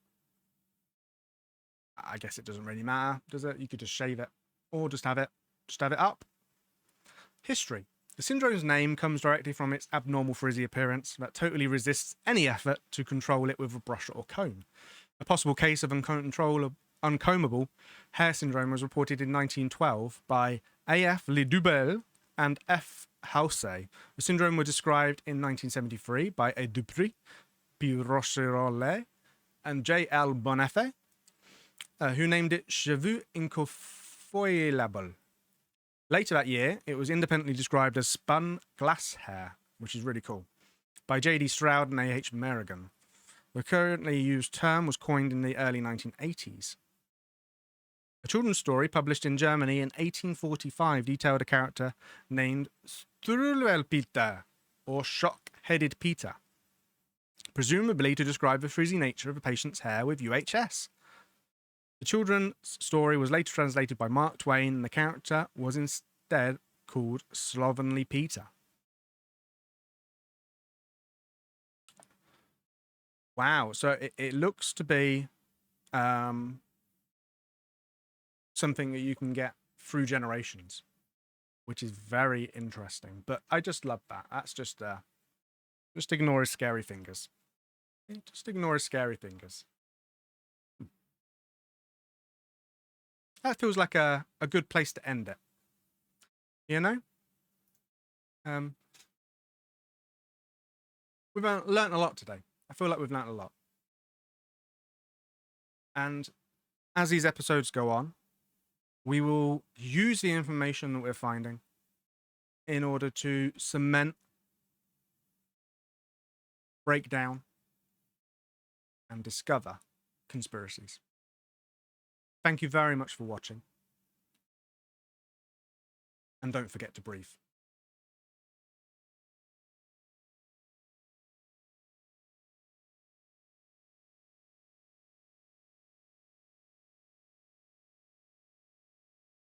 I guess it doesn't really matter, does it? You could just shave it or just have it up. History. The syndrome's name comes directly from its abnormal frizzy appearance that totally resists any effort to control it with a brush or comb. A possible case of uncombable hair syndrome was reported in 1912 by A.F. Ledubel and F. Housay. The syndrome was described in 1973 by A. Dupri, P. Rocherollet, and J. L. Bonafé, who named it cheveux incoiffable. Later that year, it was independently described as spun glass hair, which is really cool, by J.D. Stroud and A.H. Merrigan. The currently used term was coined in the early 1980s. A children's story published in Germany in 1845 detailed a character named Struwwelpeter, or shock-headed Peter, presumably to describe the frizzy nature of a patient's hair with UHS. The children's story was later translated by Mark Twain, and the character was instead called Slovenly Peter. Wow, so it looks to be something that you can get through generations, which is very interesting. But I just love that. That's just ignore his scary fingers. Just ignore his scary fingers. That feels like a good place to end it. You know? We've learnt a lot today. I feel like we've learnt a lot. And as these episodes go on, we will use the information that we're finding in order to cement, break down, and discover conspiracies. Thank you very much for watching. And don't forget to breathe.